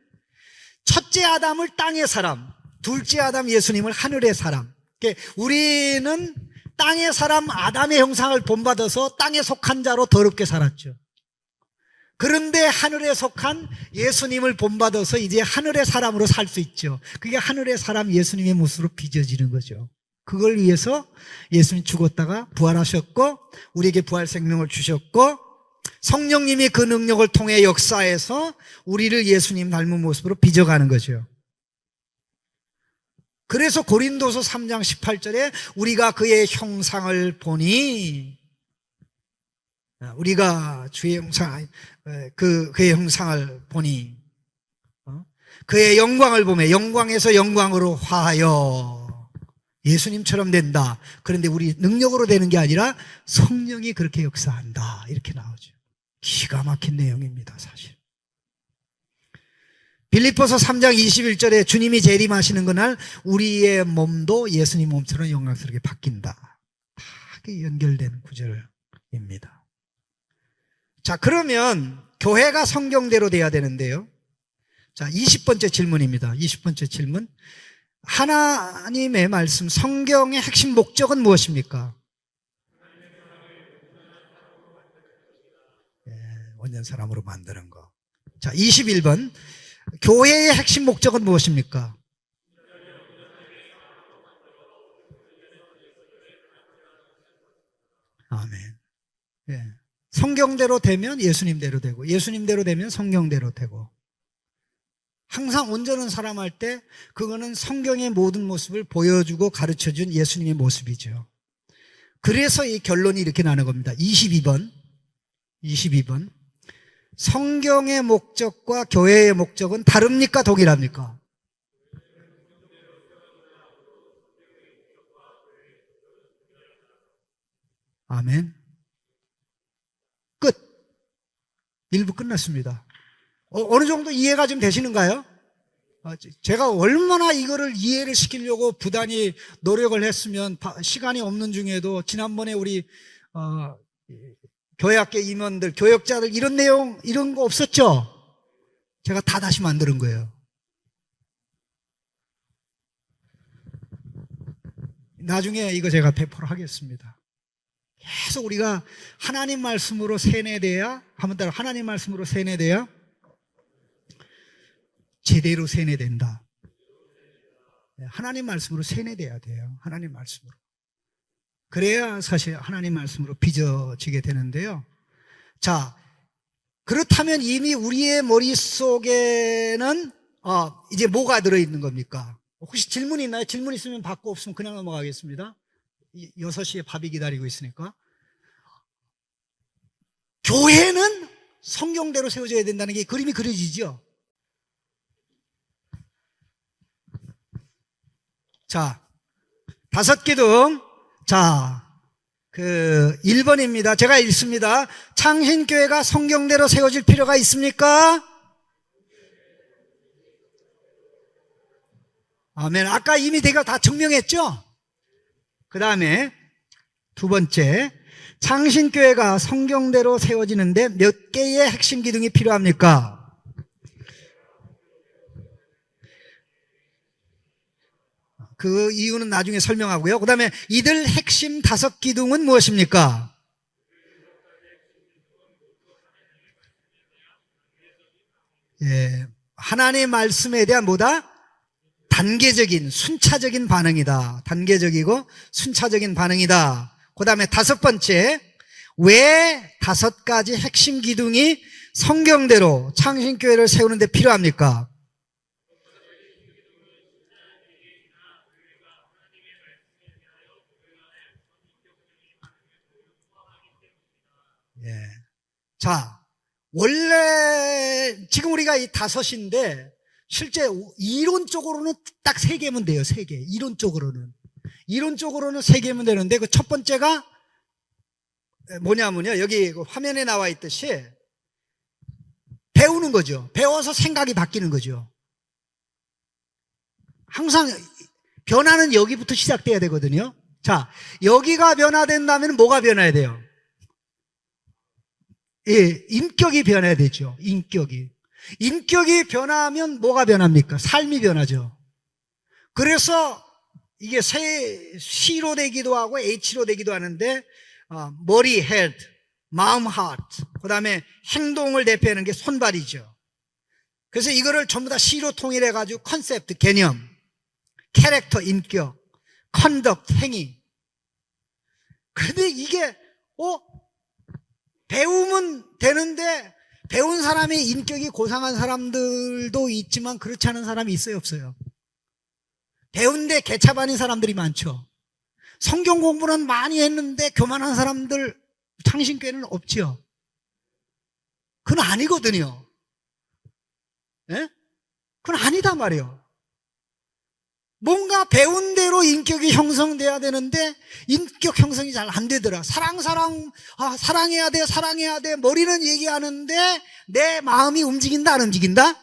첫째 아담을 땅의 사람, 둘째 아담 예수님을 하늘의 사람. 우리는 땅의 사람 아담의 형상을 본받아서 땅에 속한 자로 더럽게 살았죠. 그런데 하늘에 속한 예수님을 본받아서 이제 하늘의 사람으로 살 수 있죠. 그게 하늘의 사람 예수님의 모습으로 빚어지는 거죠. 그걸 위해서 예수님 죽었다가 부활하셨고 우리에게 부활 생명을 주셨고 성령님이 그 능력을 통해 역사해서 우리를 예수님 닮은 모습으로 빚어가는 거죠. 그래서 고린도서 3장 18절에 우리가 그의 형상을 보니, 우리가 주의 형상, 그의 형상을 보니 그의 영광을 보며 영광에서 영광으로 화하여 예수님처럼 된다. 그런데 우리 능력으로 되는 게 아니라 성령이 그렇게 역사한다. 이렇게 나오죠. 기가 막힌 내용입니다, 사실. 빌립보서 3장 21절에 주님이 재림하시는 그날 우리의 몸도 예수님 몸처럼 영광스럽게 바뀐다. 다 연결되는 구절입니다. 자, 그러면 교회가 성경대로 돼야 되는데요. 자, 20번째 질문입니다. 20번째 질문. 하나님의 말씀, 성경의 핵심 목적은 무엇입니까? 원년 사람으로 만드는 거. 자, 21번. 교회의 핵심 목적은 무엇입니까? 예. 성경대로 되면 예수님대로 되고, 예수님대로 되면 성경대로 되고. 항상 온전한 사람 할 때 그거는 성경의 모든 모습을 보여주고 가르쳐준 예수님의 모습이죠. 그래서 이 결론이 이렇게 나는 겁니다. 22번. 성경의 목적과 교회의 목적은 다릅니까? 동일합니까? 아멘. 끝. 1부 끝났습니다. 어느 정도 이해가 좀 되시는가요? 제가 얼마나 이거를 이해를 시키려고 부단히 노력을 했으면 시간이 없는 중에도 지난번에 우리 교회학교 임원들, 교역자들 이런 내용 이런 거 없었죠? 제가 다 다시 만드는 거예요. 나중에 이거 제가 배포를 하겠습니다. 계속 우리가 하나님 말씀으로 세뇌돼야, 한번 따라, 하나님 말씀으로 세뇌돼야 제대로 세뇌된다. 하나님 말씀으로 세뇌돼야 돼요. 하나님 말씀으로. 그래야 사실 하나님 말씀으로 빚어지게 되는데요. 자, 그렇다면 이미 우리의 머릿속에는 이제 뭐가 들어있는 겁니까? 혹시 질문 있나요? 질문 있으면 받고, 없으면 그냥 넘어가겠습니다. 6시에 밥이 기다리고 있으니까. 교회는 성경대로 세워져야 된다는 게 그림이 그려지죠. 자, 5기둥. 자, 1번입니다. 제가 읽습니다. 창신교회가 성경대로 세워질 필요가 있습니까? 아멘. 아까 이미 제가 다 증명했죠? 그 다음에 2번째, 창신교회가 성경대로 세워지는데 몇 개의 핵심 기둥이 필요합니까? 그 이유는 나중에 설명하고요. 그 다음에 이들 핵심 5기둥은 무엇입니까? 예, 하나님의 말씀에 대한 뭐다? 단계적인, 순차적인 반응이다. 단계적이고 순차적인 반응이다. 그 다음에 5번째, 왜 5가지 핵심 기둥이 성경대로 창신교회를 세우는데 필요합니까? 예. 자, 원래 지금 우리가 이 5인데 실제 이론적으로는 딱 3개면 돼요. 3개. 이론적으로는 3개면 되는데 그 첫 번째가 뭐냐면요, 여기 화면에 나와 있듯이 배우는 거죠. 배워서 생각이 바뀌는 거죠. 항상 변화는 여기부터 시작돼야 되거든요. 자, 여기가 변화된다면 뭐가 변해야 돼요? 예, 인격이 변해야 되죠. 인격이 변하면 뭐가 변합니까? 삶이 변하죠. 그래서 이게 C로 되기도 하고 H로 되기도 하는데, 머리, head, 마음, heart, 그 다음에 행동을 대표하는 게 손발이죠. 그래서 이거를 전부 다 C로 통일해가지고 컨셉트, 개념, 캐릭터, 인격, 컨덕트, 행위. 근데 이게 배우면 되는데, 배운 사람의 인격이 고상한 사람들도 있지만 그렇지 않은 사람이 있어요, 없어요? 배운데 개차반인 사람들이 많죠. 성경 공부는 많이 했는데 교만한 사람들 창신교회는 없지요. 그건 아니거든요. 예? 그건 아니다 말이에요. 뭔가 배운 대로 인격이 형성돼야 되는데 인격 형성이 잘 안 되더라. 사랑해야 돼. 머리는 얘기하는데 내 마음이 움직인다, 안 움직인다?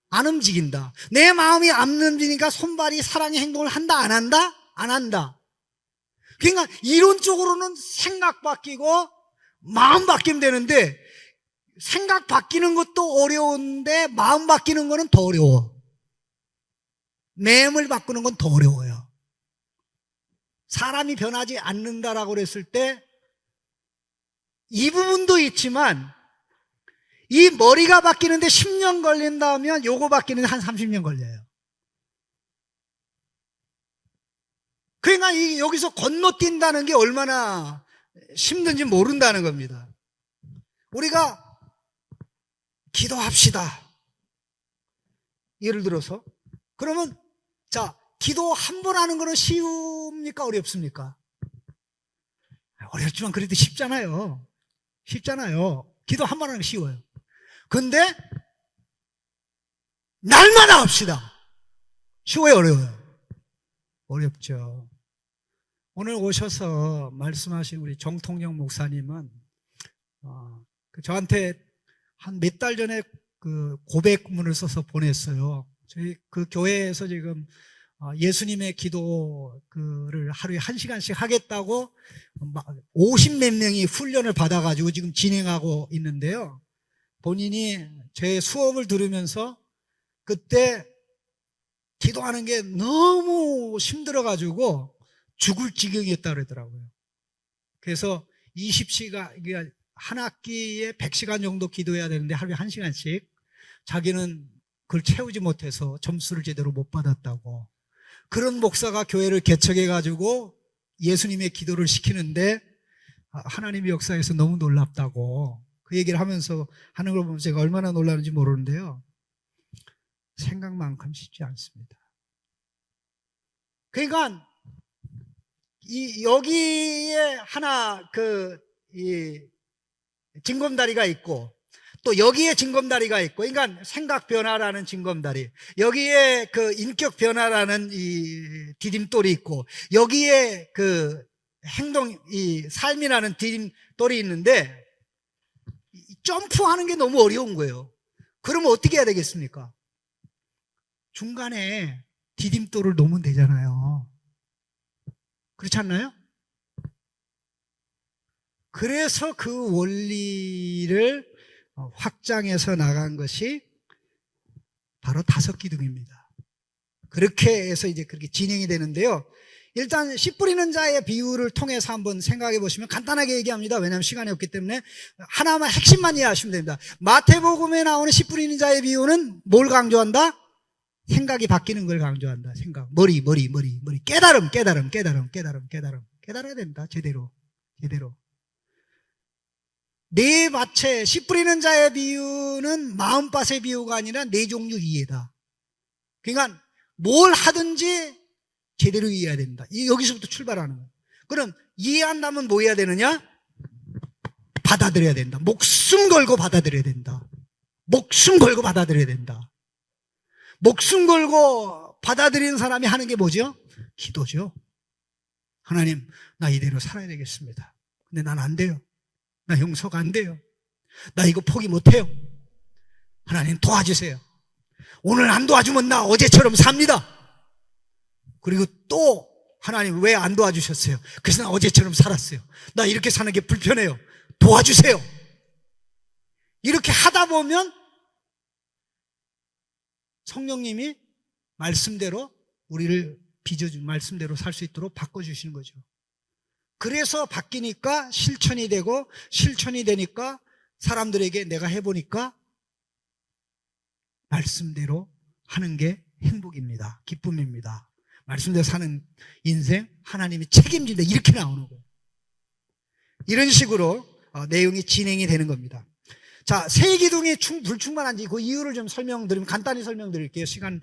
안 움직인다. 내 마음이 안 움직이니까 손발이 사랑의 행동을 한다, 안 한다? 안 한다. 그러니까 이론적으로는 생각 바뀌고 마음 바뀌면 되는데 생각 바뀌는 것도 어려운데 마음 바뀌는 거는 더 어려워. 마음을 바꾸는 건 더 어려워요. 사람이 변하지 않는다라고 그랬을 때 이 부분도 있지만 이 머리가 바뀌는데 10년 걸린다면 요거 바뀌는데 한 30년 걸려요. 그러니까 여기서 건너뛴다는 게 얼마나 힘든지 모른다는 겁니다. 우리가 기도합시다. 예를 들어서 그러면 자, 기도 한 번 하는 거는 쉬웁니까? 어렵습니까? 어렵지만 그래도 쉽잖아요. 쉽잖아요. 기도 한 번 하는 거 쉬워요. 근데 날마다 합시다. 쉬워요, 어려워요? 어렵죠. 오늘 오셔서 말씀하신 우리 정통영 목사님은 저한테 한 몇 달 전에 그 고백문을 써서 보냈어요. 저희 그 교회에서 지금 예수님의 기도를 하루에 1시간씩 하겠다고 50몇 명이 훈련을 받아가지고 지금 진행하고 있는데요. 본인이 제 수업을 들으면서 그때 기도하는 게 너무 힘들어가지고 죽을 지경이었다 그러더라고요. 그래서 20시간, 한 학기에 100시간 정도 기도해야 되는데 하루에 1시간씩 자기는 그걸 채우지 못해서 점수를 제대로 못 받았다고. 그런 목사가 교회를 개척해가지고 예수님의 기도를 시키는데 하나님의 역사에서 너무 놀랍다고 그 얘기를 하면서 하는 걸 보면 제가 얼마나 놀라는지 모르는데요. 생각만큼 쉽지 않습니다. 그러니까 여기에 하나 이 징검다리가 있고 또 여기에 징검다리가 있고, 그러니까 생각 변화라는 징검다리, 여기에 그 인격 변화라는 이 디딤돌이 있고, 여기에 그 행동, 이 삶이라는 디딤돌이 있는데 점프하는 게 너무 어려운 거예요. 그러면 어떻게 해야 되겠습니까? 중간에 디딤돌을 놓으면 되잖아요. 그렇지 않나요? 그래서 그 원리를 확장해서 나간 것이 바로 5기둥입니다. 그렇게 해서 이제 그렇게 진행이 되는데요. 일단 씨 뿌리는 자의 비유를 통해서 한번 생각해 보시면 간단하게 얘기합니다. 왜냐하면 시간이 없기 때문에 하나만 핵심만 이해하시면 됩니다. 마태복음에 나오는 씨 뿌리는 자의 비유는 뭘 강조한다? 생각이 바뀌는 걸 강조한다. 생각, 머리. 깨달음. 깨달아야 된다. 제대로. 네 밭에 씨 뿌리는 자의 비유는 마음밭의 비유가 아니라 네 종류 이해다. 그러니까 뭘 하든지 제대로 이해해야 된다. 여기서부터 출발하는 거예요. 그럼 이해한다면 뭐 해야 되느냐? 받아들여야 된다. 목숨 걸고 받아들여야 된다. 목숨 걸고 받아들이는 사람이 하는 게 뭐죠? 기도죠. 하나님, 나 이대로 살아야 되겠습니다. 근데 난 안 돼요. 나 용서가 안 돼요. 나 이거 포기 못해요. 하나님 도와주세요. 오늘 안 도와주면 나 어제처럼 삽니다. 그리고 또 하나님 왜 안 도와주셨어요? 그래서 나 어제처럼 살았어요. 나 이렇게 사는 게 불편해요. 도와주세요. 이렇게 하다 보면 성령님이 말씀대로 우리를 빚어준 말씀대로 살 수 있도록 바꿔주시는 거죠. 그래서 바뀌니까 실천이 되고, 실천이 되니까 사람들에게 내가 해보니까 말씀대로 하는 게 행복입니다. 기쁨입니다. 말씀대로 사는 인생 하나님이 책임진다. 이렇게 나오는 거예요. 이런 식으로 내용이 진행이 되는 겁니다. 자, 세 기둥이 불충만한지 그 이유를 좀 설명드리면 간단히 설명드릴게요. 시간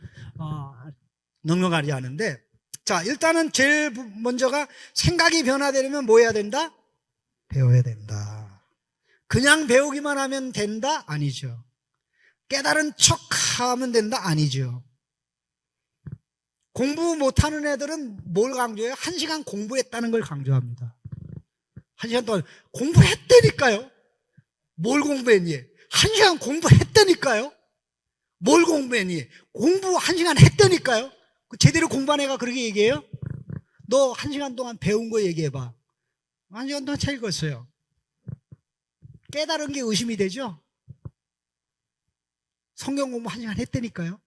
넉넉하지 않은데, 자, 일단은 제일 먼저가 생각이 변화되려면 뭐 해야 된다? 배워야 된다. 그냥 배우기만 하면 된다? 아니죠. 깨달은 척하면 된다? 아니죠. 공부 못하는 애들은 뭘 강조해요? 1시간 공부했다는 걸 강조합니다. 1시간 동안 공부했다니까요. 뭘 공부했니? 1시간 공부했다니까요. 뭘 공부했니? 공부 1시간 했다니까요. 제대로 공부한 애가 그렇게 얘기해요? 너 1시간 동안 배운 거 얘기해봐. 1시간 동안 책 읽었어요. 깨달은 게 의심이 되죠? 성경 공부 1시간 했다니까요.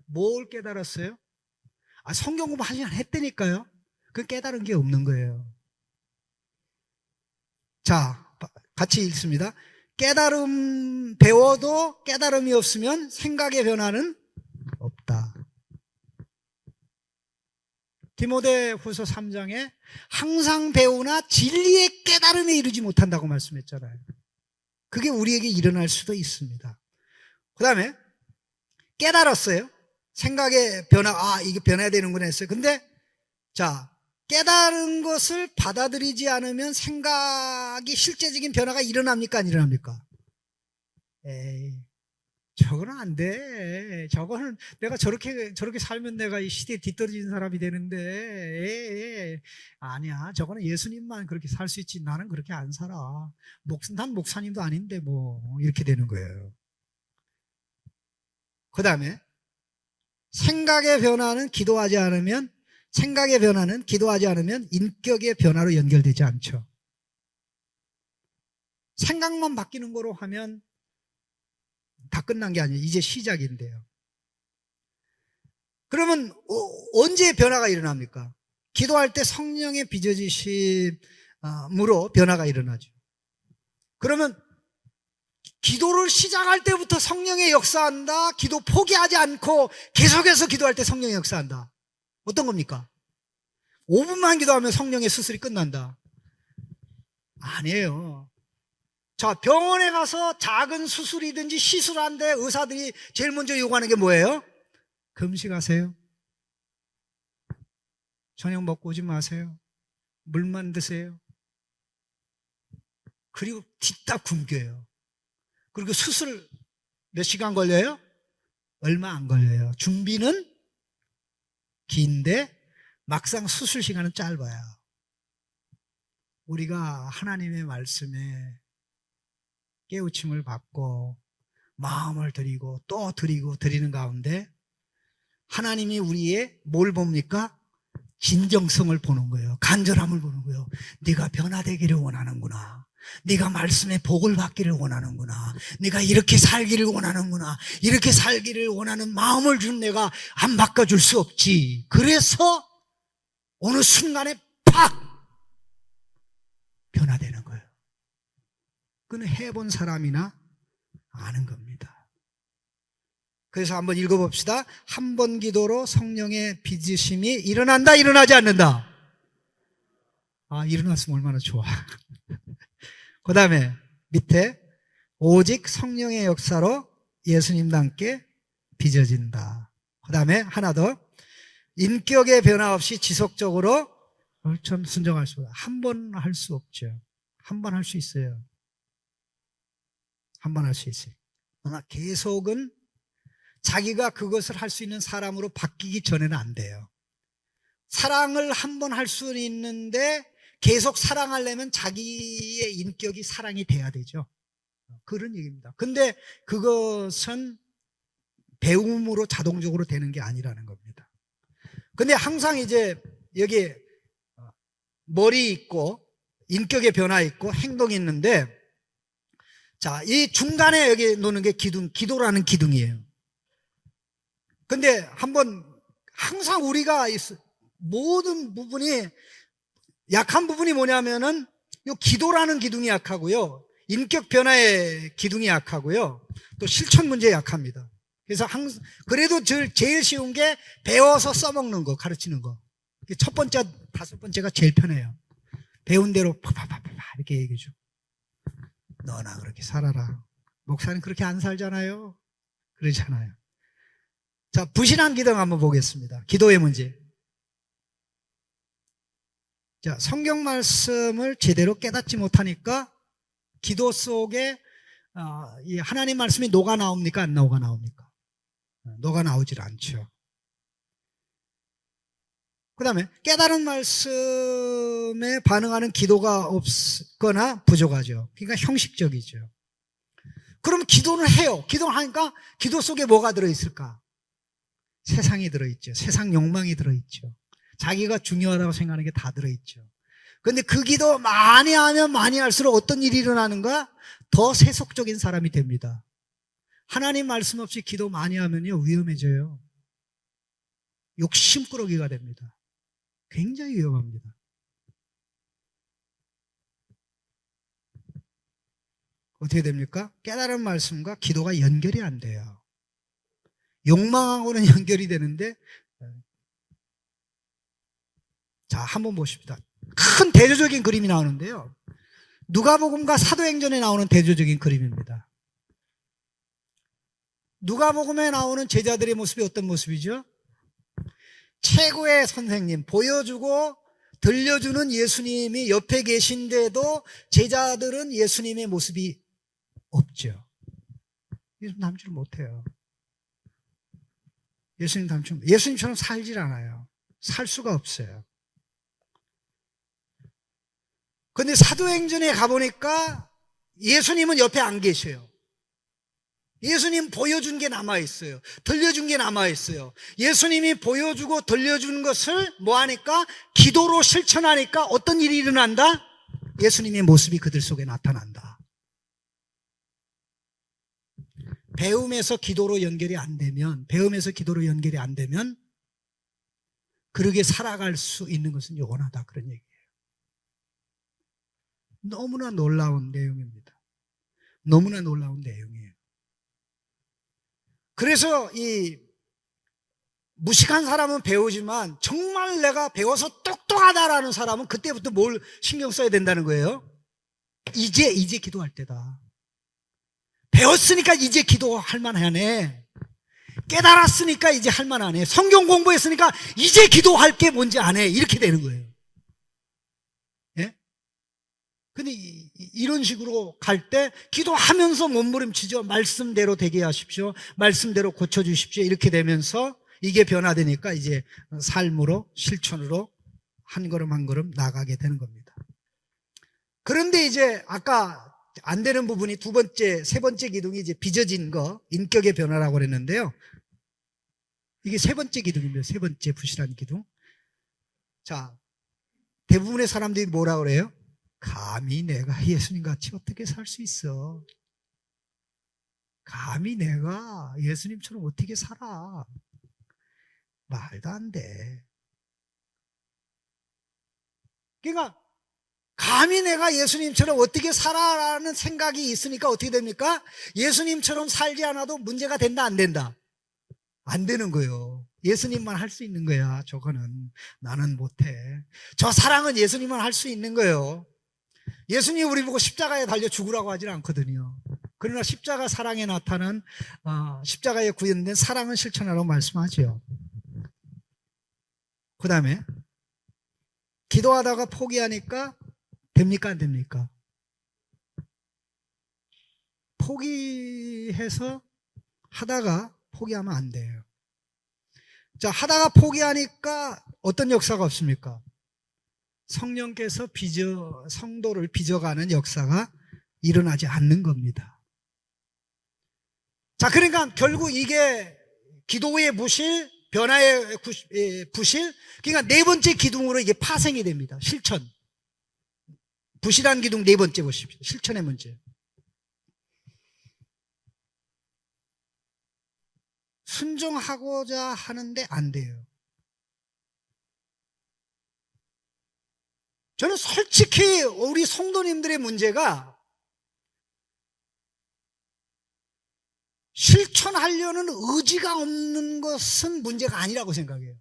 뭘 깨달았어요? 성경 공부 1시간 했다니까요. 그 깨달은 게 없는 거예요. 자, 같이 읽습니다. 깨달음 배워도 깨달음이 없으면 생각의 변화는 없다. 디모데후서 3장에 항상 배우나 진리의 깨달음에 이르지 못한다고 말씀했잖아요. 그게 우리에게 일어날 수도 있습니다. 그 다음에 깨달았어요. 생각의 변화, 이게 변해야 되는구나 했어요. 근데 자, 깨달은 것을 받아들이지 않으면 생각이 실제적인 변화가 일어납니까? 안 일어납니까? 에이, 저거는 안 돼. 저거는 내가 저렇게 살면 내가 이 시대에 뒤떨어진 사람이 되는데, 에이, 아니야. 저거는 예수님만 그렇게 살 수 있지. 나는 그렇게 안 살아. 난 목사님도 아닌데 뭐 이렇게 되는 거예요. 그 다음에 생각의 변화는 기도하지 않으면 인격의 변화로 연결되지 않죠. 생각만 바뀌는 거로 하면 다 끝난 게 아니에요. 이제 시작인데요. 그러면 언제 변화가 일어납니까? 기도할 때 성령의 빚어지심으로 변화가 일어나죠. 그러면 기도를 시작할 때부터 성령의 역사한다. 기도 포기하지 않고 계속해서 기도할 때 성령의 역사한다. 어떤 겁니까? 5분만 기도하면 성령의 수술이 끝난다. 아니에요. 자, 병원에 가서 작은 수술이든지 시술하는데 의사들이 제일 먼저 요구하는 게 뭐예요? 금식하세요. 저녁 먹고 오지 마세요. 물만 드세요. 그리고 뒤딱 굶겨요. 그리고 수술 몇 시간 걸려요? 얼마 안 걸려요. 준비는 긴데 막상 수술 시간은 짧아요. 우리가 하나님의 말씀에 깨우침을 받고 마음을 드리고 또 드리는 가운데 하나님이 우리의 뭘 봅니까? 진정성을 보는 거예요. 간절함을 보는 거예요. 네가 변화되기를 원하는구나. 네가 말씀에 복을 받기를 원하는구나. 네가 이렇게 살기를 원하는구나. 이렇게 살기를 원하는 마음을 준 내가 안 바꿔줄 수 없지. 그래서 어느 순간에 팍 변화되는 거예요. 그건 해본 사람이나 아는 겁니다. 그래서 한번 읽어봅시다. 한 번 기도로 성령의 빚으심이 일어난다, 일어나지 않는다? 일어났으면 얼마나 좋아. 그 다음에 밑에 오직 성령의 역사로 예수님과 함께 빚어진다. 그 다음에 하나 더, 인격의 변화 없이 지속적으로 참 순종할 수 없어요. 한 번 할 수 없죠. 한 번 할 수 있어요. 한 번 할 수 있어요. 그러나 계속은 자기가 그것을 할 수 있는 사람으로 바뀌기 전에는 안 돼요. 사랑을 한 번 할 수는 있는데 계속 사랑하려면 자기의 인격이 사랑이 돼야 되죠. 그런 얘기입니다. 근데 그것은 배움으로 자동적으로 되는 게 아니라는 겁니다. 근데 항상 이제 여기 머리 있고 인격의 변화 있고 행동이 있는데, 자, 이 중간에 여기 놓는 게 기도라는 기둥이에요. 근데 한번 항상 우리가 모든 부분이 약한 부분이 뭐냐면은 요 기도라는 기둥이 약하고요, 인격 변화의 기둥이 약하고요, 또 실천 문제에 약합니다. 그래서 그래도 제일 쉬운 게 배워서 써먹는 거, 가르치는 거. 첫 번째, 다섯 번째가 제일 편해요. 배운 대로 파파파파 이렇게 얘기해줘. 너나 그렇게 살아라. 목사는 그렇게 안 살잖아요. 그러잖아요. 자, 부실한 기도 한번 보겠습니다. 기도의 문제. 자, 성경 말씀을 제대로 깨닫지 못하니까 기도 속에 이 하나님 말씀이 녹아 나옵니까? 안 녹아 나옵니까? 녹아 나오질 않죠. 그 다음에 깨달은 말씀에 반응하는 기도가 없거나 부족하죠. 그러니까 형식적이죠. 그럼 기도를 해요. 기도를 하니까 기도 속에 뭐가 들어있을까? 세상이 들어있죠. 세상 욕망이 들어있죠. 자기가 중요하다고 생각하는 게 다 들어있죠. 그런데 그 기도 많이 하면 많이 할수록 어떤 일이 일어나는가? 더 세속적인 사람이 됩니다. 하나님 말씀 없이 기도 많이 하면요, 위험해져요. 욕심꾸러기가 됩니다. 굉장히 위험합니다. 어떻게 됩니까? 깨달은 말씀과 기도가 연결이 안 돼요. 욕망하고는 연결이 되는데 자, 한번 보십시다. 큰 대조적인 그림이 나오는데요. 누가복음과 사도행전에 나오는 대조적인 그림입니다. 누가복음에 나오는 제자들의 모습이 어떤 모습이죠? 최고의 선생님, 보여주고 들려주는 예수님이 옆에 계신데도 제자들은 예수님의 모습이 없죠. 예수님 닮지를 못해요. 예수님처럼 살질 않아요. 살 수가 없어요. 그런데 사도행전에 가보니까 예수님은 옆에 안 계셔요. 예수님 보여준 게 남아있어요. 들려준 게 남아있어요. 예수님이 보여주고 들려준 것을 뭐하니까? 기도로 실천하니까 어떤 일이 일어난다? 예수님의 모습이 그들 속에 나타난다. 배움에서 기도로 연결이 안 되면, 그러게 살아갈 수 있는 것은 영원하다, 그런 얘기예요. 너무나 놀라운 내용입니다. 너무나 놀라운 내용이에요. 그래서 이 무식한 사람은 배우지만 정말 내가 배워서 똑똑하다라는 사람은 그때부터 뭘 신경 써야 된다는 거예요? 이제 기도할 때다. 배웠으니까 이제 기도할 만하네. 깨달았으니까 이제 할 만하네. 성경 공부했으니까 이제 기도할 게 뭔지 아네. 이렇게 되는 거예요. 예? 근데 이런 식으로 갈 때 기도하면서 몸부림치죠. 말씀대로 되게 하십시오. 말씀대로 고쳐주십시오. 이렇게 되면서 이게 변화되니까 이제 삶으로, 실천으로 한 걸음 한 걸음 나가게 되는 겁니다. 그런데 이제 아까 안 되는 부분이 세 번째 기둥이 이제 빚어진 거, 인격의 변화라고 그랬는데요. 이게 세 번째 기둥입니다. 세 번째 부실한 기둥. 자, 대부분의 사람들이 뭐라 그래요? 감히 내가 예수님 같이 어떻게 살 수 있어? 감히 내가 예수님처럼 어떻게 살아? 말도 안 돼. 그러니까 감히 내가 예수님처럼 어떻게 살아라는 생각이 있으니까 어떻게 됩니까? 예수님처럼 살지 않아도 문제가 된다, 안 된다? 안 되는 거예요. 예수님만 할 수 있는 거야. 저거는 나는 못해. 저 사랑은 예수님만 할 수 있는 거예요. 예수님 우리 보고 십자가에 달려 죽으라고 하지는 않거든요. 그러나 십자가 사랑에 나타난 십자가에 구현된 사랑은 실천하라고 말씀하죠. 그 다음에 기도하다가 포기하니까 됩니까, 안 됩니까? 포기해서 하다가 포기하면 안 돼요. 자, 하다가 포기하니까 어떤 역사가 없습니까? 성령께서 성도를 빚어가는 역사가 일어나지 않는 겁니다. 자, 그러니까 결국 이게 기도의 무실, 변화의 부실, 그러니까 네 번째 기둥으로 이게 파생이 됩니다. 실천. 부실한 기둥 네 번째 보십시오. 실천의 문제. 순종하고자 하는데 안 돼요. 저는 솔직히 우리 성도님들의 문제가 실천하려는 의지가 없는 것은 문제가 아니라고 생각해요.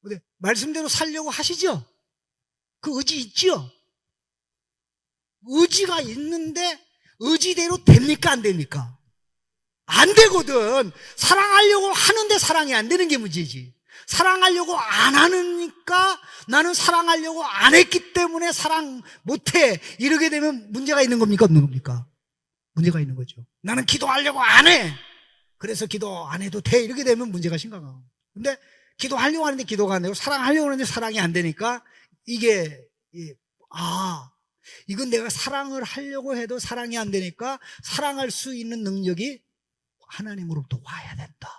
근데 말씀대로 살려고 하시죠? 그 의지 있죠? 의지가 있는데 의지대로 됩니까, 안 됩니까? 안 되거든. 사랑하려고 하는데 사랑이 안 되는 게 문제지. 사랑하려고 안 하니까 나는 사랑하려고 안 했기 때문에 사랑 못해. 이러게 되면 문제가 있는 겁니까, 없는 겁니까? 문제가 있는 거죠. 나는 기도하려고 안 해. 그래서 기도 안 해도 돼. 이렇게 되면 문제가 심각하고. 근데 기도하려고 하는데 기도가 안 되고 사랑하려고 하는데 사랑이 안 되니까 이게 이건 내가 사랑을 하려고 해도 사랑이 안 되니까 사랑할 수 있는 능력이 하나님으로부터 와야 된다.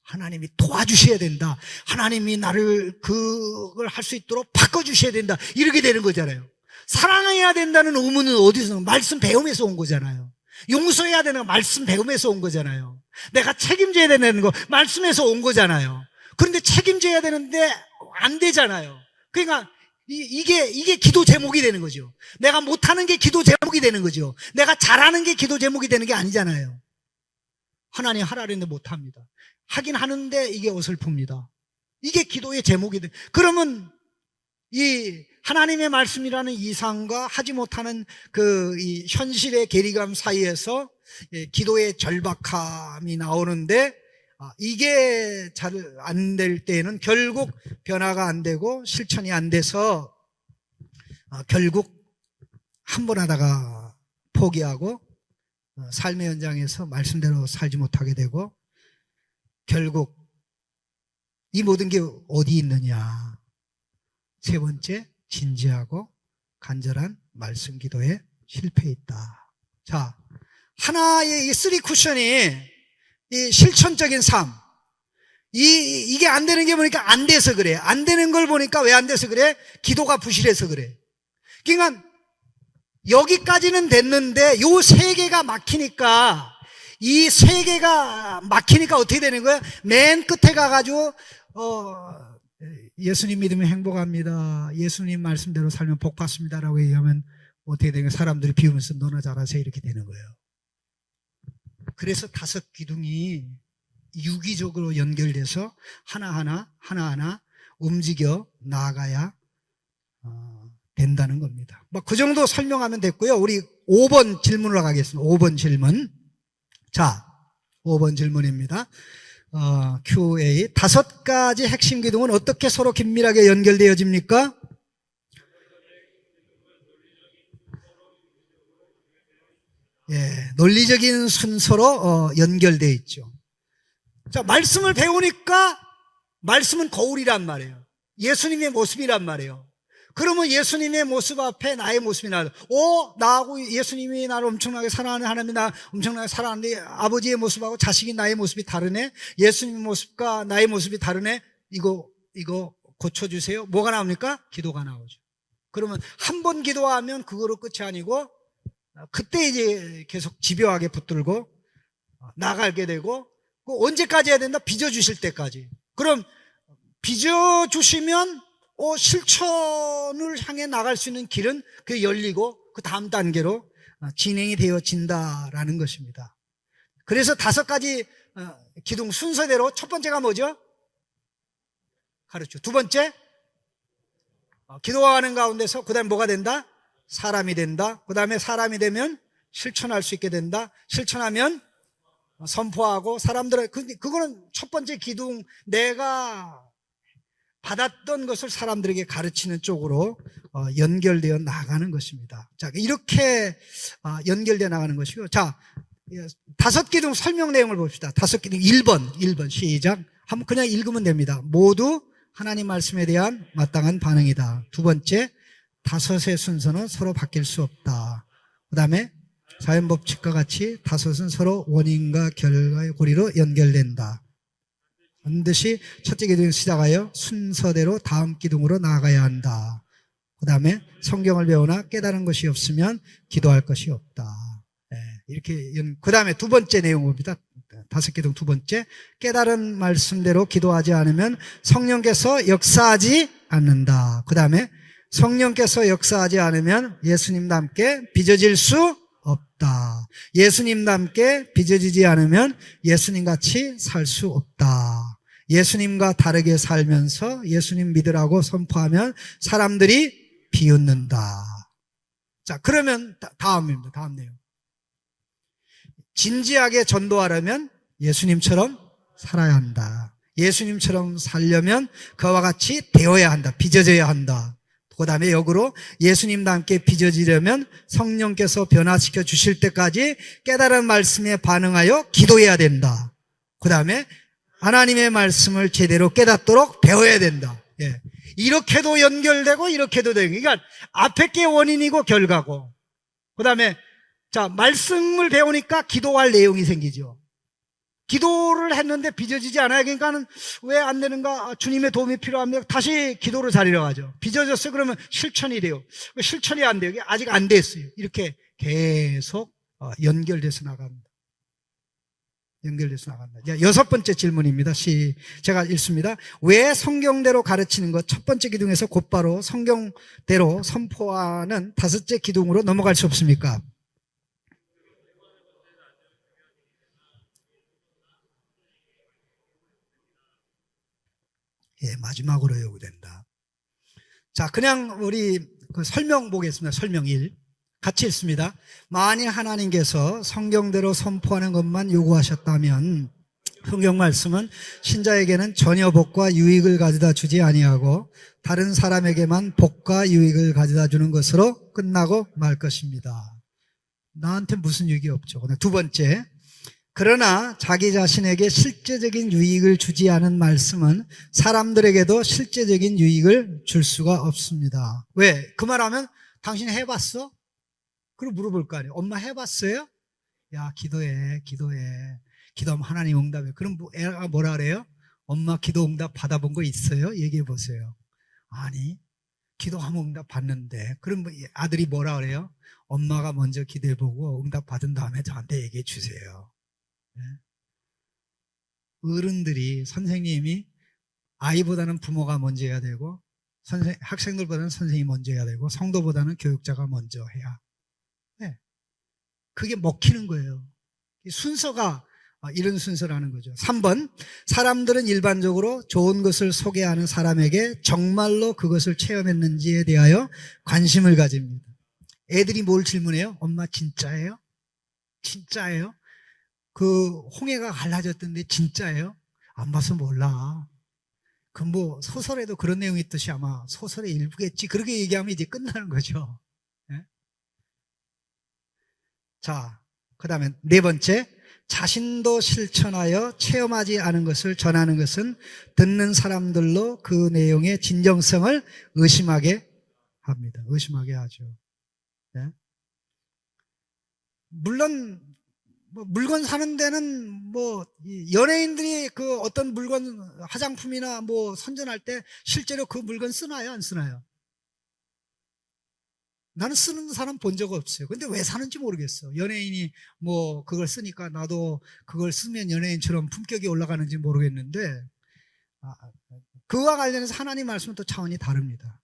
하나님이 도와주셔야 된다. 하나님이 나를 그걸 할 수 있도록 바꿔주셔야 된다. 이렇게 되는 거잖아요. 사랑해야 된다는 의무는 어디서? 말씀 배움에서 온 거잖아요. 용서해야 되는 거 말씀 배움에서 온 거잖아요. 내가 책임져야 되는 거 말씀에서 온 거잖아요. 그런데 책임져야 되는데 안 되잖아요. 그러니까 이게 기도 제목이 되는 거죠. 내가 못하는 게 기도 제목이 되는 거죠. 내가 잘하는 게 기도 제목이 되는 게 아니잖아요. 하나님 하라 그랬는데 못합니다. 하긴 하는데 이게 어설픕니다. 이게 기도의 제목이 돼. 그러면 이 하나님의 말씀이라는 이상과 하지 못하는 이 현실의 괴리감 사이에서 기도의 절박함이 나오는데, 이게 잘 안 될 때에는 결국 변화가 안 되고 실천이 안 돼서 결국 한 번 하다가 포기하고 삶의 현장에서 말씀대로 살지 못하게 되고, 결국 이 모든 게 어디 있느냐? 세 번째, 진지하고 간절한 말씀 기도에 실패해 있다. 자, 하나의 이 쓰리 쿠션이 이 실천적인 삶, 이게 안 되는 게 보니까 안 돼서 그래. 안 되는 걸 보니까 왜 안 돼서 그래? 기도가 부실해서 그래. 그러니까 여기까지는 됐는데 요 세 개가 막히니까, 이 세 개가 막히니까 어떻게 되는 거야? 맨 끝에 가가지고 예수님 믿으면 행복합니다, 예수님 말씀대로 살면 복 받습니다라고 얘기하면 어떻게 되는 거야? 사람들이 비우면서 너나 잘하세요 이렇게 되는 거예요. 그래서 다섯 기둥이 유기적으로 연결돼서 하나하나 움직여 나아가야 된다는 겁니다. 뭐 그 정도 설명하면 됐고요. 우리 5번 질문으로 가겠습니다. 5번 질문. 자, 5번 질문입니다. QA. 5가지 핵심 기둥은 어떻게 서로 긴밀하게 연결되어집니까? 예, 논리적인 순서로 연결되어 있죠. 자, 말씀을 배우니까 말씀은 거울이란 말이에요. 예수님의 모습이란 말이에요. 그러면 예수님의 모습 앞에 나의 모습이 나하고 예수님이 나를 엄청나게 사랑하는, 하나님이 나 엄청나게 사랑하는데 아버지의 모습하고 자식이 나의 모습이 다르네, 예수님의 모습과 나의 모습이 다르네, 이거 고쳐주세요. 뭐가 나옵니까? 기도가 나오죠. 그러면 한 번 기도하면 그거로 끝이 아니고 그때 이제 계속 집요하게 붙들고 나가게 되고, 언제까지 해야 된다? 빚어주실 때까지. 그럼 빚어주시면 실천을 향해 나갈 수 있는 길은 그게 열리고 그 다음 단계로 진행이 되어진다라는 것입니다. 그래서 5가지 기둥 순서대로 첫 번째가 뭐죠? 가르쳐. 두 번째, 기도하는 가운데서 그 다음에 뭐가 된다? 사람이 된다. 그 다음에 사람이 되면 실천할 수 있게 된다. 실천하면 선포하고 사람들의, 그거는 첫 번째 기둥, 내가 받았던 것을 사람들에게 가르치는 쪽으로 연결되어 나가는 것입니다. 자, 이렇게 연결되어 나가는 것이고요. 자, 5기둥 설명 내용을 봅시다. 5기둥 1번 시작. 한번 그냥 읽으면 됩니다. 모두 하나님 말씀에 대한 마땅한 반응이다. 두 번째, 5의 순서는 서로 바뀔 수 없다. 그 다음에 자연법칙과 같이 5은 서로 원인과 결과의 고리로 연결된다. 반드시 첫째 기둥에서 시작하여 순서대로 다음 기둥으로 나아가야 한다. 그 다음에 성경을 배우나 깨달은 것이 없으면 기도할 것이 없다. 이렇게. 그 다음에 두 번째 내용입니다. 5기둥 두 번째, 깨달은 말씀대로 기도하지 않으면 성령께서 역사하지 않는다. 그 다음에 성령께서 역사하지 않으면 예수님과 함께 빚어질 수 없다. 예수님과 함께 빚어지지 않으면 예수님같이 살 수 없다. 예수님과 다르게 살면서 예수님 믿으라고 선포하면 사람들이 비웃는다. 자, 그러면 다음입니다. 다음 내용. 진지하게 전도하려면 예수님처럼 살아야 한다. 예수님처럼 살려면 그와 같이 되어야 한다. 빚어져야 한다. 그 다음에 역으로 예수님과 함께 빚어지려면 성령께서 변화시켜 주실 때까지 깨달은 말씀에 반응하여 기도해야 된다. 그 다음에 하나님의 말씀을 제대로 깨닫도록 배워야 된다. 예. 이렇게도 연결되고 이렇게도 되고, 그러니까 앞에 게 원인이고 결과고, 그 다음에 자, 말씀을 배우니까 기도할 내용이 생기죠. 기도를 했는데 빚어지지 않아요. 그러니까는 왜 안 되는가? 주님의 도움이 필요합니다. 다시 기도를 자리로 가죠. 빚어졌어요. 그러면 실천이 돼요. 실천이 안 돼요. 아직 안 됐어요. 이렇게 계속 연결돼서 나갑니다. 연결돼서 나간다. 6번째 질문입니다. 제가 읽습니다. 왜 성경대로 가르치는 것 첫 번째 기둥에서 곧바로 성경대로 선포하는 5째 기둥으로 넘어갈 수 없습니까? 예, 마지막으로 요구된다. 자, 그냥 우리 그 설명 보겠습니다. 설명 1. 같이 읽습니다. 만일 하나님께서 성경대로 선포하는 것만 요구하셨다면 성경 말씀은 신자에게는 전혀 복과 유익을 가져다 주지 아니하고 다른 사람에게만 복과 유익을 가져다 주는 것으로 끝나고 말 것입니다. 나한테 무슨 유익이 없죠. 두 번째, 그러나 자기 자신에게 실제적인 유익을 주지 않은 말씀은 사람들에게도 실제적인 유익을 줄 수가 없습니다. 왜? 그 말하면 당신 해봤어? 그럼 물어볼 거 아니에요. 엄마 해봤어요? 야, 기도해. 기도하면 하나님 응답해. 그럼 애가 뭐라 그래요? 엄마 기도 응답 받아본 거 있어요? 얘기해 보세요. 아니, 기도하면 응답 받는데. 그럼 아들이 뭐라 그래요? 엄마가 먼저 기도해보고 응답 받은 다음에 저한테 얘기해 주세요. 네? 어른들이, 선생님이 아이보다는 부모가 먼저 해야 되고 학생들보다는 선생님이 먼저 해야 되고 성도보다는 교육자가 먼저 해야. 네. 그게 먹히는 거예요. 순서가 이런 순서라는 거죠. 3번, 사람들은 일반적으로 좋은 것을 소개하는 사람에게 정말로 그것을 체험했는지에 대하여 관심을 가집니다. 애들이 뭘 질문해요? 엄마 진짜예요? 진짜예요? 그 홍해가 갈라졌던데 진짜예요? 안 봐서 몰라. 그 뭐 소설에도 그런 내용이 있듯이 아마 소설의 일부겠지. 그렇게 얘기하면 이제 끝나는 거죠. 네? 자, 그 다음에 4번째, 자신도 실천하여 체험하지 않은 것을 전하는 것은 듣는 사람들로 그 내용의 진정성을 의심하게 합니다. 의심하게 하죠. 네? 물론 물건 사는 데는 연예인들이 그 어떤 물건 화장품이나 선전할 때 실제로 그 물건 쓰나요? 안 쓰나요? 나는 쓰는 사람 본 적 없어요. 근데 왜 사는지 모르겠어. 연예인이 그걸 쓰니까 나도 그걸 쓰면 연예인처럼 품격이 올라가는지 모르겠는데, 그와 관련해서 하나님 말씀은 또 차원이 다릅니다.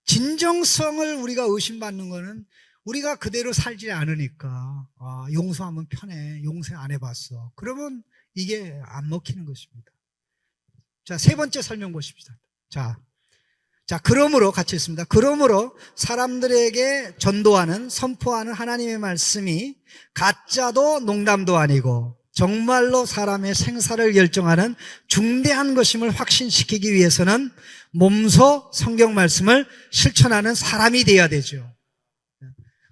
진정성을 우리가 의심받는 거는 우리가 그대로 살지 않으니까, 용서하면 편해. 용서 안 해봤어. 그러면 이게 안 먹히는 것입니다. 자, 3번째 설명 보십시다. 자, 그러므로 같이 있습니다. 그러므로 사람들에게 전도하는, 선포하는 하나님의 말씀이 가짜도 농담도 아니고 정말로 사람의 생사를 결정하는 중대한 것임을 확신시키기 위해서는 몸소 성경 말씀을 실천하는 사람이 돼야 되죠.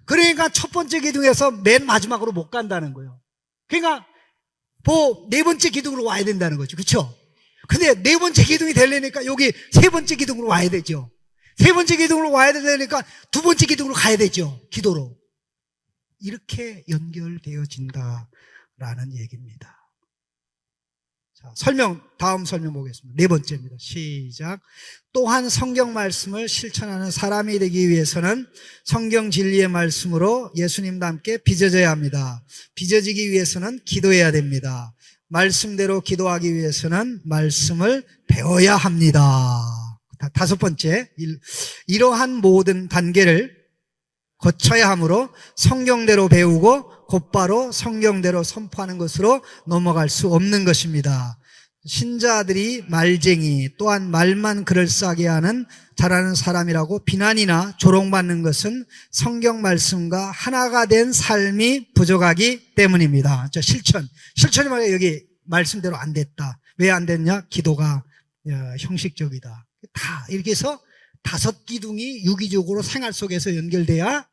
그러니까 첫 번째 기둥에서 맨 마지막으로 못 간다는 거예요. 그러니까 4번째 기둥으로 와야 된다는 거죠. 그렇죠? 근데 4번째 기둥이 되려니까 여기 3번째 기둥으로 와야 되죠. 3번째 기둥으로 와야 되려니까 2번째 기둥으로 가야 되죠. 기도로. 이렇게 연결되어진다라는 얘기입니다. 자, 다음 설명 보겠습니다. 4번째입니다. 시작. 또한 성경 말씀을 실천하는 사람이 되기 위해서는 성경 진리의 말씀으로 예수님과 함께 빚어져야 합니다. 빚어지기 위해서는 기도해야 됩니다. 말씀대로 기도하기 위해서는 말씀을 배워야 합니다. 5번째, 이러한 모든 단계를 거쳐야 하므로 성경대로 배우고 곧바로 성경대로 선포하는 것으로 넘어갈 수 없는 것입니다. 신자들이 말쟁이, 또한 말만 그럴싸하게 하는 잘하는 사람이라고 비난이나 조롱받는 것은 성경 말씀과 하나가 된 삶이 부족하기 때문입니다. 실천이 말이에요. 여기 말씀대로 안 됐다. 왜 안 됐냐? 기도가 형식적이다. 다 이렇게 해서 5기둥이 유기적으로 생활 속에서 연결돼야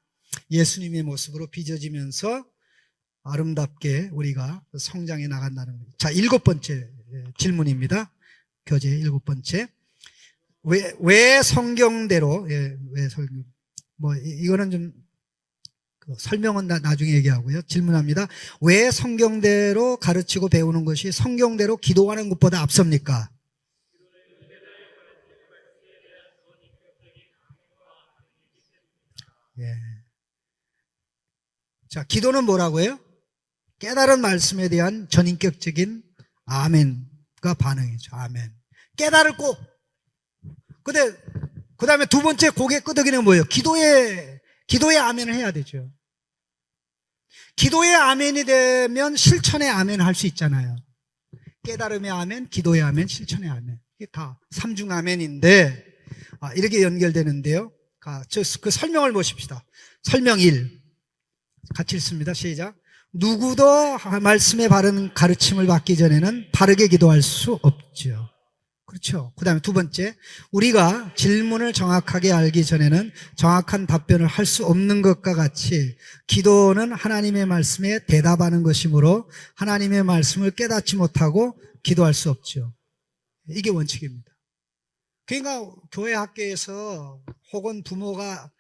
예수님의 모습으로 빚어지면서 아름답게 우리가 성장해 나간다는 거예요. 자, 7번째 질문입니다. 교재 7번째. 왜 성경대로, 왜 성경, 이거는 좀, 설명은 나중에 얘기하고요. 질문합니다. 왜 성경대로 가르치고 배우는 것이 성경대로 기도하는 것보다 앞섭니까? 예. 자, 기도는 뭐라고요? 깨달은 말씀에 대한 전인격적인 아멘과 반응이죠. 아멘. 깨달고. 근데 그 다음에 2번째 고개 끄덕이는 뭐예요? 기도의 아멘을 해야 되죠. 기도의 아멘이 되면 실천의 아멘을 할 수 있잖아요. 깨달음의 아멘, 기도의 아멘, 실천의 아멘. 이게 다 삼중 아멘인데 이렇게 연결되는데요. 그 설명을 보십시다. 설명 1 같이 읽습니다. 시작. 누구도 말씀의 바른 가르침을 받기 전에는 바르게 기도할 수 없죠. 그렇죠. 그 다음에 두 번째, 우리가 질문을 정확하게 알기 전에는 정확한 답변을 할 수 없는 것과 같이 기도는 하나님의 말씀에 대답하는 것이므로 하나님의 말씀을 깨닫지 못하고 기도할 수 없죠. 이게 원칙입니다. 그러니까 교회 학교에서 혹은 부모가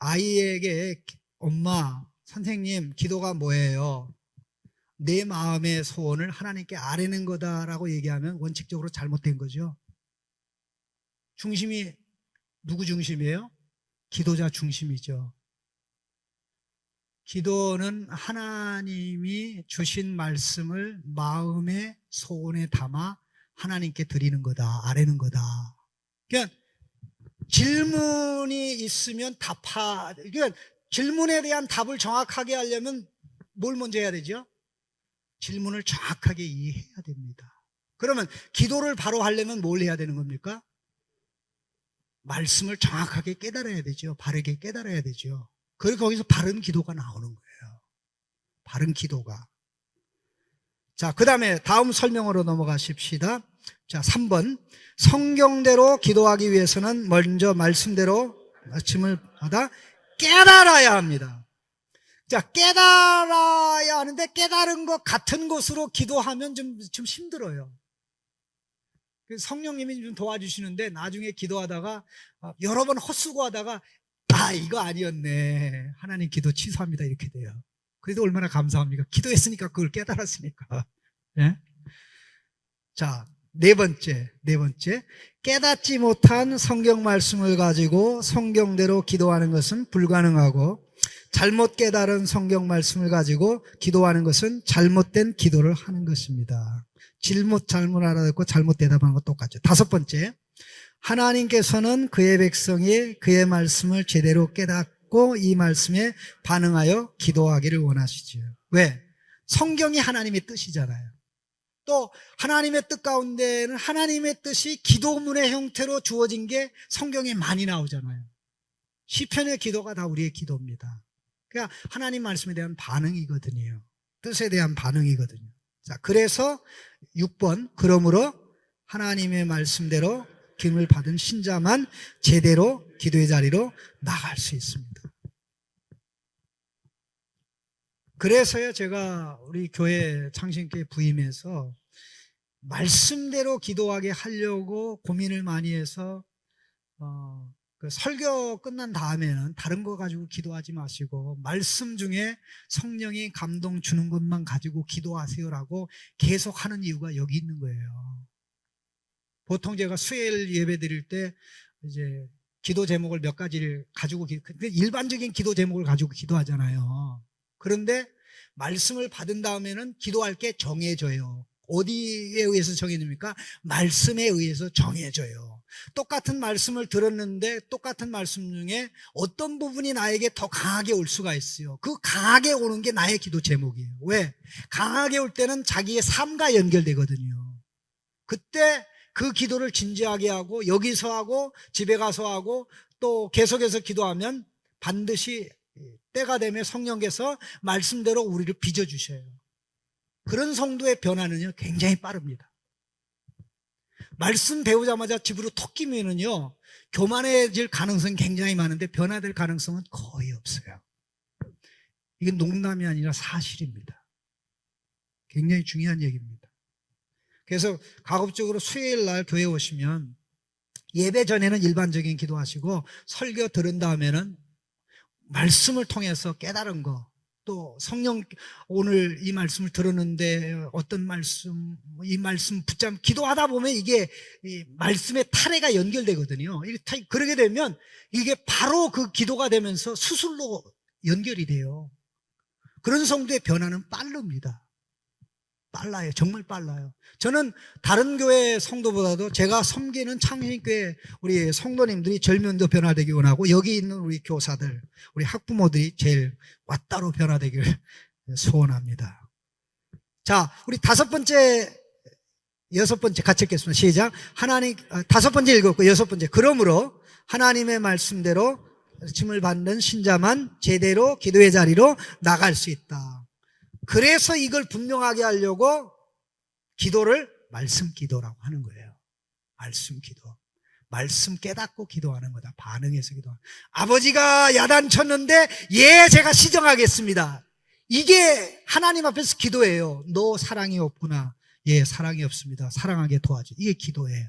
아이에게 엄마, 선생님, 기도가 뭐예요? 내 마음의 소원을 하나님께 아뢰는 거다라고 얘기하면 원칙적으로 잘못된 거죠. 중심이 누구 중심이에요? 기도자 중심이죠. 기도는 하나님이 주신 말씀을 마음의 소원에 담아 하나님께 드리는 거다, 아뢰는 거다. 그러니까 질문이 있으면 그러니까 질문에 대한 답을 정확하게 하려면 뭘 먼저 해야 되죠? 질문을 정확하게 이해해야 됩니다. 그러면 기도를 바로 하려면 뭘 해야 되는 겁니까? 말씀을 정확하게 깨달아야 되죠. 바르게 깨달아야 되죠. 그리고 거기서 바른 기도가 나오는 거예요. 바른 기도가. 자, 그 다음에 다음 설명으로 넘어가십시다. 자, 3번. 성경대로 기도하기 위해서는 먼저 말씀대로 말씀을 받아 깨달아야 합니다. 자, 깨달아야 하는데 깨달은 것 같은 것으로 기도하면 좀 힘들어요. 성령님이 좀 도와주시는데 나중에 기도하다가 여러 번 헛수고 하다가 이거 아니었네. 하나님 기도 취소합니다. 이렇게 돼요. 그래도 얼마나 감사합니까? 기도했으니까 그걸 깨달았으니까. 네? 자, 네 번째. 깨닫지 못한 성경 말씀을 가지고 성경대로 기도하는 것은 불가능하고 잘못 깨달은 성경 말씀을 가지고 기도하는 것은 잘못된 기도를 하는 것입니다. 잘못 알아듣고 잘못 대답하는 것 똑같죠. 다섯 번째, 하나님께서는 그의 백성이 그의 말씀을 제대로 깨닫고 이 말씀에 반응하여 기도하기를 원하시죠. 왜? 성경이 하나님의 뜻이잖아요. 또 하나님의 뜻 가운데는 하나님의 뜻이 기도문의 형태로 주어진 게 성경에 많이 나오잖아요. 시편의 기도가 다 우리의 기도입니다. 그러니까 하나님 말씀에 대한 반응이거든요. 뜻에 대한 반응이거든요. 자, 그래서 6번, 그러므로 하나님의 말씀대로 기름을 받은 신자만 제대로 기도의 자리로 나갈 수 있습니다. 그래서요, 제가 우리 교회 창신교회 부임해서 말씀대로 기도하게 하려고 고민을 많이 해서 그 설교 끝난 다음에는 다른 거 가지고 기도하지 마시고 말씀 중에 성령이 감동 주는 것만 가지고 기도하세요라고 계속 하는 이유가 여기 있는 거예요. 보통 제가 수요일 예배 드릴 때 이제 기도 제목을 몇 가지를 가지고 일반적인 기도 제목을 가지고 기도하잖아요. 그런데 말씀을 받은 다음에는 기도할 게 정해져요. 어디에 의해서 정해집니까? 말씀에 의해서 정해져요. 똑같은 말씀을 들었는데 똑같은 말씀 중에 어떤 부분이 나에게 더 강하게 올 수가 있어요. 그 강하게 오는 게 나의 기도 제목이에요. 왜? 강하게 올 때는 자기의 삶과 연결되거든요. 그때 그 기도를 진지하게 하고 여기서 하고 집에 가서 하고 또 계속해서 기도하면 반드시 때가 되면 성령께서 말씀대로 우리를 빚어주셔요. 그런 성도의 변화는요 굉장히 빠릅니다. 말씀 배우자마자 집으로 톡 끼면은요 교만해질 가능성이 굉장히 많은데 변화될 가능성은 거의 없어요. 이건 농담이 아니라 사실입니다. 굉장히 중요한 얘기입니다. 그래서 가급적으로 수요일 날 교회 오시면 예배 전에는 일반적인 기도하시고 설교 들은 다음에는 말씀을 통해서 깨달은 거, 또 성령 오늘 이 말씀을 들었는데 어떤 말씀, 이 말씀 붙잡고 기도하다 보면 이게 이 말씀의 탈해가 연결되거든요. 그러게 되면 이게 바로 그 기도가 되면서 수술로 연결이 돼요. 그런 성도의 변화는 빠릅니다. 빨라요. 정말 빨라요. 저는 다른 교회 성도보다도 제가 섬기는 창신교회 우리 성도님들이 제일 먼저 변화되기 원하고 여기 있는 우리 교사들, 우리 학부모들이 제일 왔다로 변화되기를 소원합니다. 자, 우리 다섯 번째, 여섯 번째 같이 읽겠습니다. 시작. 다섯 번째 읽었고 여섯 번째. 그러므로 하나님의 말씀대로 가르침을 받는 신자만 제대로 기도의 자리로 나갈 수 있다. 그래서 이걸 분명하게 하려고 기도를 말씀 기도라고 하는 거예요. 말씀 기도. 말씀 깨닫고 기도하는 거다. 반응해서 기도하는 거다. 아버지가 야단쳤는데 예, 제가 시정하겠습니다. 이게 하나님 앞에서 기도예요. 너 사랑이 없구나. 예, 사랑이 없습니다. 사랑하게 도와줘. 이게 기도예요.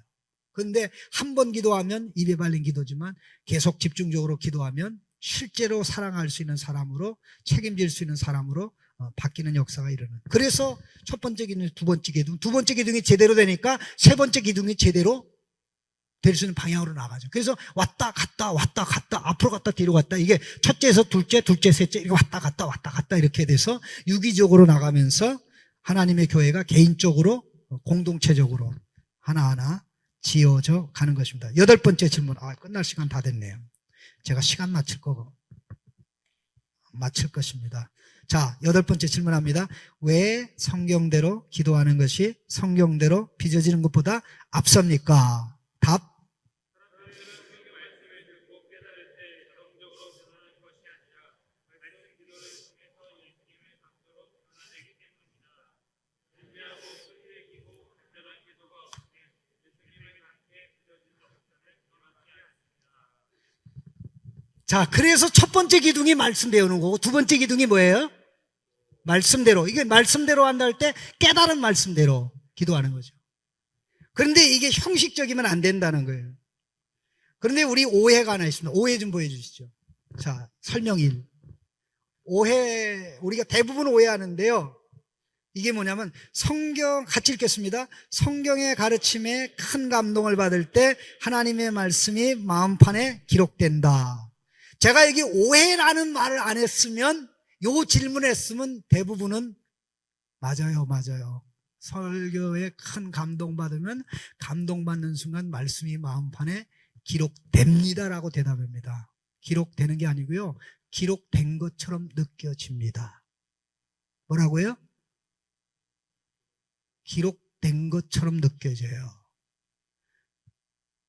그런데 한 번 기도하면 입에 발린 기도지만 계속 집중적으로 기도하면 실제로 사랑할 수 있는 사람으로, 책임질 수 있는 사람으로 바뀌는 역사가 일어나요. 그래서 첫 번째 기둥이 두 번째 기둥이 제대로 되니까 세 번째 기둥이 제대로 될 수 있는 방향으로 나가죠. 그래서 왔다 갔다 앞으로 갔다 뒤로 갔다, 이게 첫째에서 둘째, 셋째 이렇게 왔다 갔다 이렇게 돼서 유기적으로 나가면서 하나님의 교회가 개인적으로 공동체적으로 하나하나 지어져 가는 것입니다. 여덟 번째 질문. 끝날 시간 다 됐네요. 제가 시간 맞출 것입니다. 자, 여덟 번째 질문합니다. 왜 성경대로 기도하는 것이 성경대로 빚어지는 것보다 앞섭니까? 답. 자, 그래서 첫 번째 기둥이 말씀 배우는 거고 두 번째 기둥이 뭐예요? 말씀대로. 이게 말씀대로 한다 할 때 깨달은 말씀대로 기도하는 거죠. 그런데 이게 형식적이면 안 된다는 거예요. 그런데 우리 오해가 하나 있습니다. 오해 좀 보여주시죠. 자, 설명 1. 우리가 대부분 오해하는데요. 이게 뭐냐면 성경, 같이 읽겠습니다. 성경의 가르침에 큰 감동을 받을 때 하나님의 말씀이 마음판에 기록된다. 제가 여기 오해라는 말을 안 했으면, 요 질문을 했으면 대부분은 맞아요. 설교에 큰 감동받으면 감동받는 순간 말씀이 마음판에 기록됩니다라고 대답합니다. 기록되는 게 아니고요. 기록된 것처럼 느껴집니다. 뭐라고요? 기록된 것처럼 느껴져요.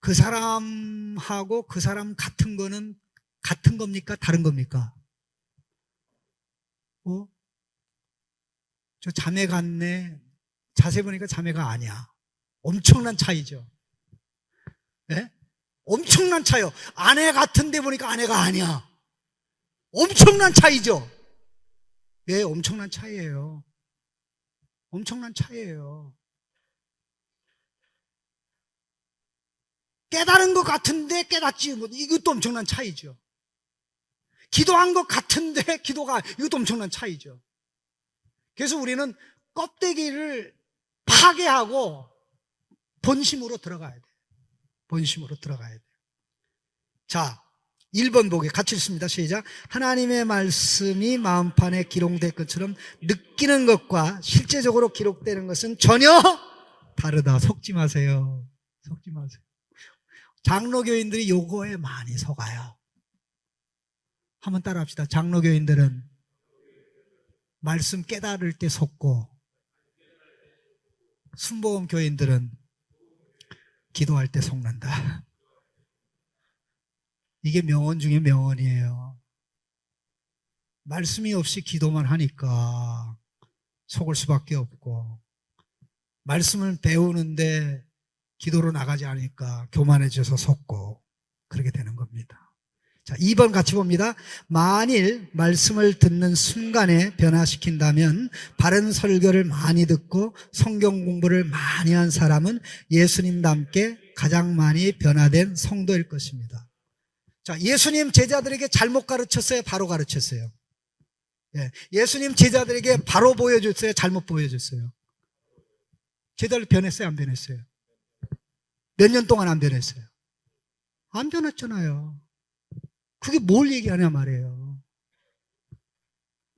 그 사람하고 그 사람 같은 거는 같은 겁니까? 다른 겁니까? 저 자매 같네. 자세히 보니까 자매가 아니야. 엄청난 차이죠. 네? 엄청난 차이요. 아내 같은데 보니까 아내가 아니야. 엄청난 차이죠. 예, 엄청난 차이예요. 엄청난 차이예요. 깨달은 것 같은데 깨닫지 못. 이것도 엄청난 차이죠. 기도한 것 같은데 이것도 엄청난 차이죠. 그래서 우리는 껍데기를 파괴하고 본심으로 들어가야 돼요. 본심으로 들어가야 돼요. 자, 1번 보기 같이 읽습니다. 시작. 하나님의 말씀이 마음판에 기록될 것처럼 느끼는 것과 실제적으로 기록되는 것은 전혀 다르다. 속지 마세요. 장로교인들이 요거에 많이 속아요. 한번 따라 합시다. 장로교인들은 말씀 깨달을 때 속고, 순복음 교인들은 기도할 때 속는다. 이게 명언 중에 명언이에요. 말씀이 없이 기도만 하니까 속을 수밖에 없고, 말씀을 배우는데 기도로 나가지 않으니까 교만해져서 속고, 그렇게 되는 겁니다. 자, 2번 같이 봅니다. 만일 말씀을 듣는 순간에 변화시킨다면 바른 설교를 많이 듣고 성경 공부를 많이 한 사람은 예수님답게 가장 많이 변화된 성도일 것입니다. 자, 예수님 제자들에게 잘못 가르쳤어요? 바로 가르쳤어요? 예, 예수님 제자들에게 바로 보여줬어요? 잘못 보여줬어요? 제자들 변했어요? 안 변했어요? 몇 년 동안 안 변했어요? 안 변했잖아요. 그게 뭘 얘기하냐 말이에요.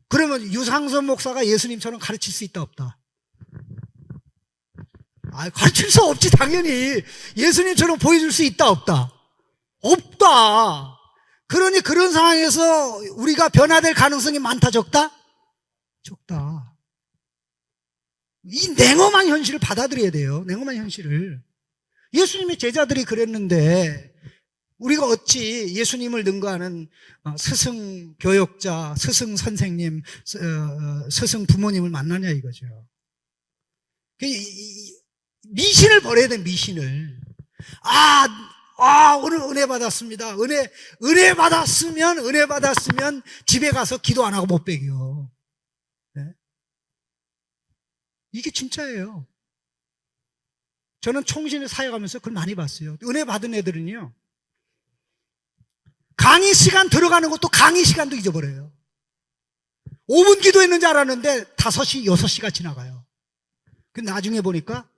그러면 유상선 목사가 예수님처럼 가르칠 수 있다 없다? 가르칠 수 없지. 당연히 예수님처럼 보여줄 수 있다 없다? 없다. 그러니 그런 상황에서 우리가 변화될 가능성이 많다 적다? 적다. 이 냉엄한 현실을 받아들여야 돼요. 냉엄한 현실을. 예수님의 제자들이 그랬는데 우리가 어찌 예수님을 능가하는 스승 교역자, 스승 선생님, 스승 부모님을 만나냐 이거죠. 미신을 버려야 돼, 미신을. 오늘 은혜 받았습니다. 은혜 받았으면 집에 가서 기도 안 하고 못 배겨. 네? 이게 진짜예요. 저는 총신을 사역하면서 그걸 많이 봤어요. 은혜 받은 애들은요, 강의 시간 들어가는 것도 강의 시간도 잊어버려요. 5분 기도했는 줄 알았는데 5시, 6시가 지나가요. 근데 나중에 보니까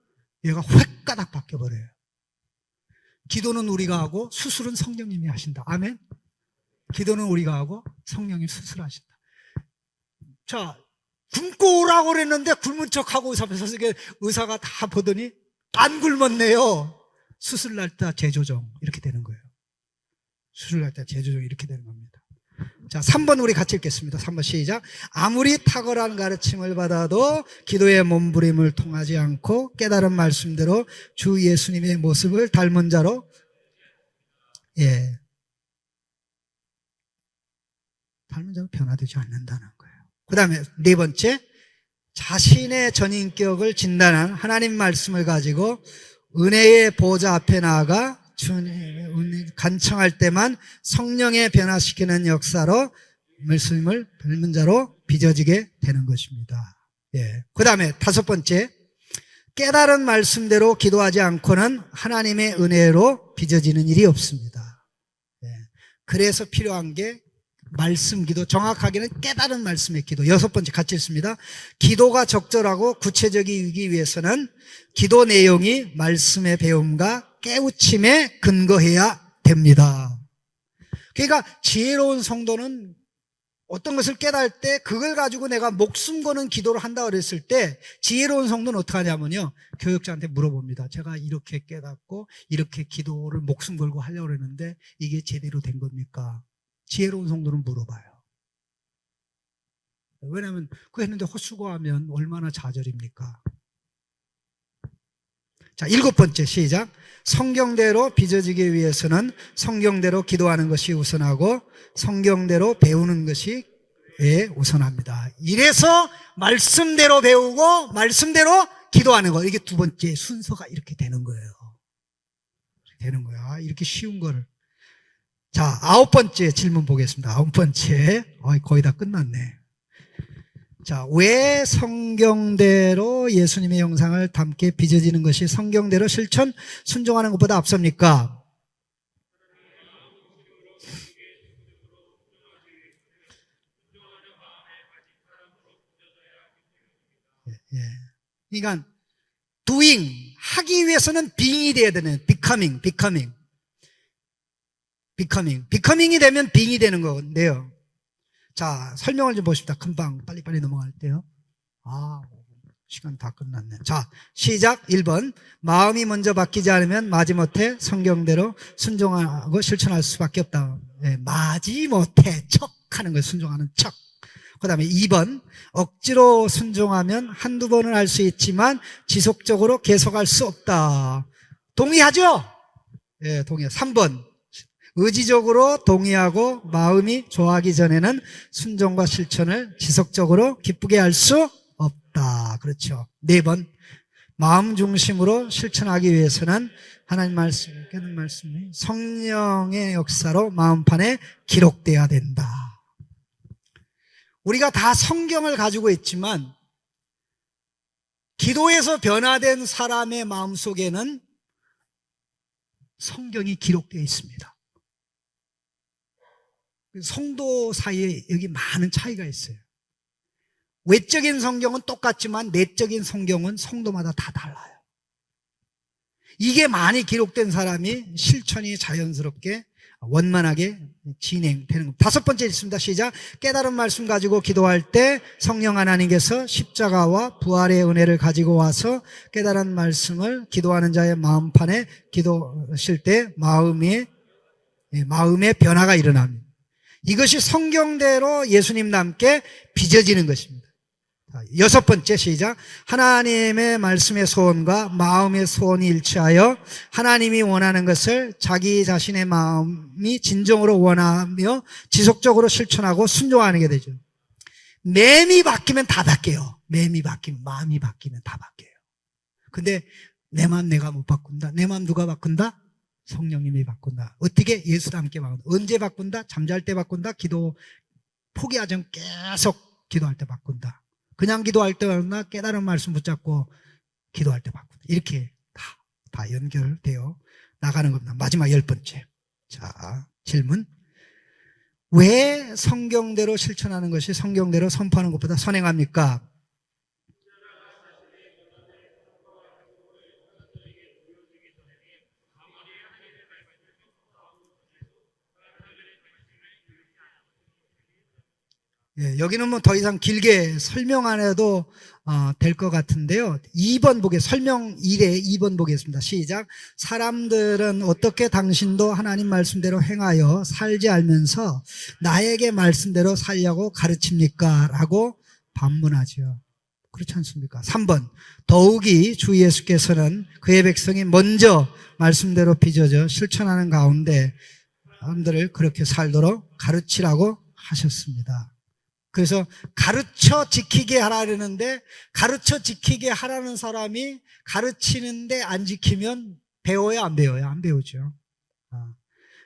얘가 획가닥 바뀌어버려요. 기도는 우리가 하고 수술은 성령님이 하신다. 아멘. 기도는 우리가 하고 성령님 수술하신다. 자, 굶고 오라고 그랬는데 굶은 척하고 의사 앞에 서서 의사가 다 보더니 안 굶었네요. 수술 날 때 재조정 이렇게 되는 거예요. 수술 날 때 재조정 이렇게 되는 겁니다. 자, 3번 우리 같이 읽겠습니다. 3번 시작. 아무리 탁월한 가르침을 받아도 기도의 몸부림을 통하지 않고 깨달은 말씀대로 주 예수님의 모습을 닮은 자로, 닮은 자로 변화되지 않는다는 거예요. 그 다음에 4번째, 자신의 전인격을 진단한 하나님 말씀을 가지고 은혜의 보좌 앞에 나아가 주님을 간청할 때만 성령에 변화시키는 역사로 말씀을 닮은 자로 빚어지게 되는 것입니다. 그 다음에 5번째, 깨달은 말씀대로 기도하지 않고는 하나님의 은혜로 빚어지는 일이 없습니다. 그래서 필요한 게 말씀 기도, 정확하게는 깨달은 말씀의 기도. 6번째 같이 읽습니다. 기도가 적절하고 구체적이기 위해서는 기도 내용이 말씀의 배움과 깨우침에 근거해야 됩니다. 그러니까 지혜로운 성도는 어떤 것을 깨달을 때 그걸 가지고 내가 목숨 거는 기도를 한다 그랬을 때 지혜로운 성도는 어떻게 하냐면요, 교역자한테 물어봅니다. 제가 이렇게 깨닫고 이렇게 기도를 목숨 걸고 하려고 그랬는데 이게 제대로 된 겁니까? 지혜로운 성도는 물어봐요. 왜냐하면 그거 했는데 헛수고하면 얼마나 좌절입니까? 자, 7번째 시작. 성경대로 빚어지기 위해서는 성경대로 기도하는 것이 우선하고 성경대로 배우는 것이 우선합니다. 이래서 말씀대로 배우고 말씀대로 기도하는 거, 이게 2번째 순서가 이렇게 되는 거예요. 되는 거야. 이렇게 쉬운 거를. 자, 9번째 질문 보겠습니다. 9번째. 거의 다 끝났네. 자, 왜 성경대로 예수님의 형상을 담게 빚어지는 것이 성경대로 실천, 순종하는 것보다 앞섭니까? 그러니까 doing, 하기 위해서는 being이 돼야 되는, becoming이 되면 being이 되는 건데요. 자, 설명을 좀 보십시다. 금방 빨리빨리 넘어갈게요. 시간 다 끝났네. 자, 시작. 1번. 마음이 먼저 바뀌지 않으면 마지못해 성경대로 순종하고 실천할 수밖에 없다. 마지못해 척하는 걸 순종하는 척. 그 다음에 2번. 억지로 순종하면 한두 번은 할 수 있지만 지속적으로 계속할 수 없다. 동의하죠? 동의해요. 3번. 의지적으로 동의하고 마음이 좋아하기 전에는 순종과 실천을 지속적으로 기쁘게 할 수 없다. 그렇죠. 4번. 마음 중심으로 실천하기 위해서는 하나님 말씀, 깨닫는 말씀이 성령의 역사로 마음판에 기록돼야 된다. 우리가 다 성경을 가지고 있지만 기도에서 변화된 사람의 마음속에는 성경이 기록되어 있습니다. 성도 사이에 여기 많은 차이가 있어요. 외적인 성경은 똑같지만 내적인 성경은 성도마다 다 달라요. 이게 많이 기록된 사람이 실천이 자연스럽게 원만하게 진행되는 겁니다. 5번째 있습니다. 시작. 깨달은 말씀 가지고 기도할 때 성령 하나님께서 십자가와 부활의 은혜를 가지고 와서 깨달은 말씀을 기도하는 자의 마음판에 기도하실 때 마음의 변화가 일어납니다. 이것이 성경대로 예수님과 함께 빚어지는 것입니다. 여섯 번째 시작. 하나님의 말씀의 소원과 마음의 소원이 일치하여 하나님이 원하는 것을 자기 자신의 마음이 진정으로 원하며 지속적으로 실천하고 순종하는 게 되죠. 맴이 바뀌면 다 바뀌어요. 맴이 바뀌면, 마음이 바뀌면 다 바뀌어요. 근데 내 마음 내가 못 바꾼다. 내 마음 누가 바꾼다? 성령님이 바꾼다. 어떻게? 예수와 함께 바꾼다. 언제 바꾼다? 잠잘 때 바꾼다. 기도 포기하지 않고 계속 기도할 때 바꾼다. 그냥 기도할 때 바꾼다. 깨달은 말씀 붙잡고 기도할 때 바꾼다. 이렇게 다 연결되어 나가는 겁니다. 마지막 10번째. 자, 질문. 왜 성경대로 실천하는 것이 성경대로 선포하는 것보다 선행합니까? 예, 여기는 뭐 더 이상 길게 설명 안 해도 될 것 같은데요. 2번 보게, 설명 1에 2번 보겠습니다. 시작. 사람들은 어떻게 당신도 하나님 말씀대로 행하여 살지 알면서 나에게 말씀대로 살려고 가르칩니까? 라고 반문하죠. 그렇지 않습니까? 3번. 더욱이 주 예수께서는 그의 백성이 먼저 말씀대로 빚어져 실천하는 가운데 사람들을 그렇게 살도록 가르치라고 하셨습니다. 그래서 가르쳐 지키게 하라는데, 가르쳐 지키게 하라는 사람이 가르치는데 안 지키면 배워요, 안 배워요? 안 배우죠.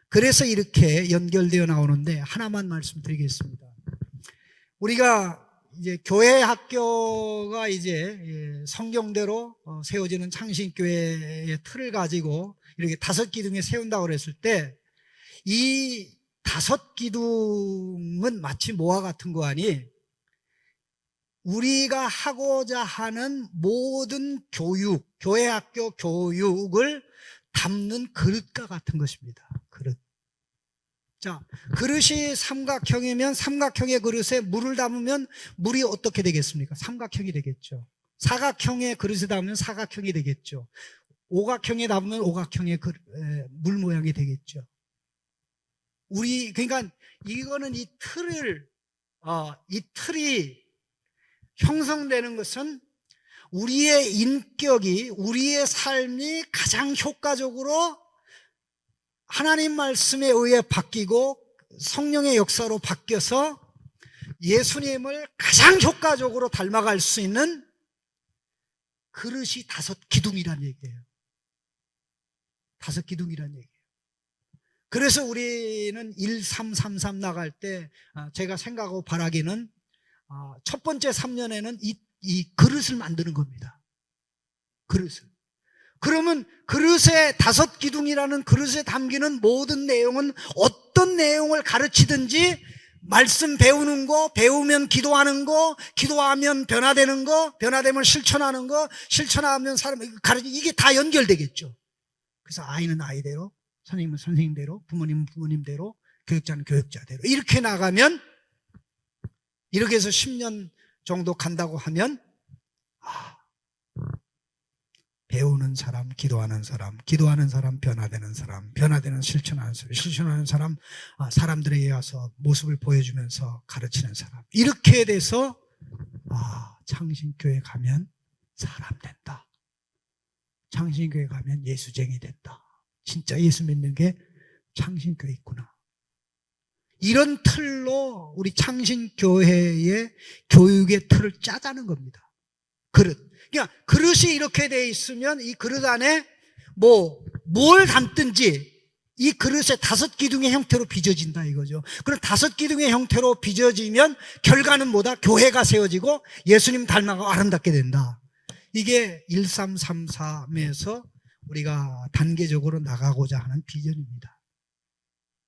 그래서 이렇게 연결되어 나오는데 하나만 말씀드리겠습니다. 우리가 이제 교회 학교가 이제 성경대로 세워지는 창신교회의 틀을 가지고 이렇게 5기둥에 세운다고 그랬을 때, 이 5기둥은 마치 뭐와 같은 거 아니? 우리가 하고자 하는 모든 교육, 교회 학교 교육을 담는 그릇과 같은 것입니다. 그릇. 자, 그릇이 삼각형이면 삼각형의 그릇에 물을 담으면 물이 어떻게 되겠습니까? 삼각형이 되겠죠. 사각형의 그릇에 담으면 사각형이 되겠죠. 오각형에 담으면 오각형의 물 모양이 되겠죠. 그러니까 이거는 이 틀이 형성되는 것은 우리의 인격이, 우리의 삶이 가장 효과적으로 하나님 말씀에 의해 바뀌고 성령의 역사로 바뀌어서 예수님을 가장 효과적으로 닮아갈 수 있는 그릇이 5기둥이란 얘기예요. 5기둥이란 얘기예요. 그래서 우리는 1333 나갈 때 제가 생각하고 바라기는 첫 번째 3년에는 이 그릇을 만드는 겁니다. 그릇을. 그러면 그릇의 5기둥이라는 그릇에 담기는 모든 내용은 어떤 내용을 가르치든지 말씀 배우는 거, 배우면 기도하는 거, 기도하면 변화되는 거, 변화되면 실천하는 거, 실천하면 이게 다 연결되겠죠. 그래서 아이는 아이대로, 선생님은 선생님대로, 부모님은 부모님대로, 교육자는 교육자대로 이렇게 나가면, 이렇게 해서 10년 정도 간다고 하면 배우는 사람, 기도하는 사람, 기도하는 사람, 변화되는 사람, 변화되는 실천하는 사람, 실천하는 사람, 사람들에게 와서 모습을 보여주면서 가르치는 사람, 이렇게 돼서 창신교회 가면 사람 된다, 창신교회 가면 예수쟁이 된다, 진짜 예수 믿는 게 창신교회 있구나, 이런 틀로 우리 창신교회의 교육의 틀을 짜자는 겁니다. 그릇. 그러니까 그릇이 이렇게 돼 있으면 이 그릇 안에 뭘 담든지 이 그릇의 5기둥의 형태로 빚어진다 이거죠. 그럼 5기둥의 형태로 빚어지면 결과는 뭐다? 교회가 세워지고 예수님 닮아가고 아름답게 된다. 이게 1333에서 우리가 단계적으로 나가고자 하는 비전입니다.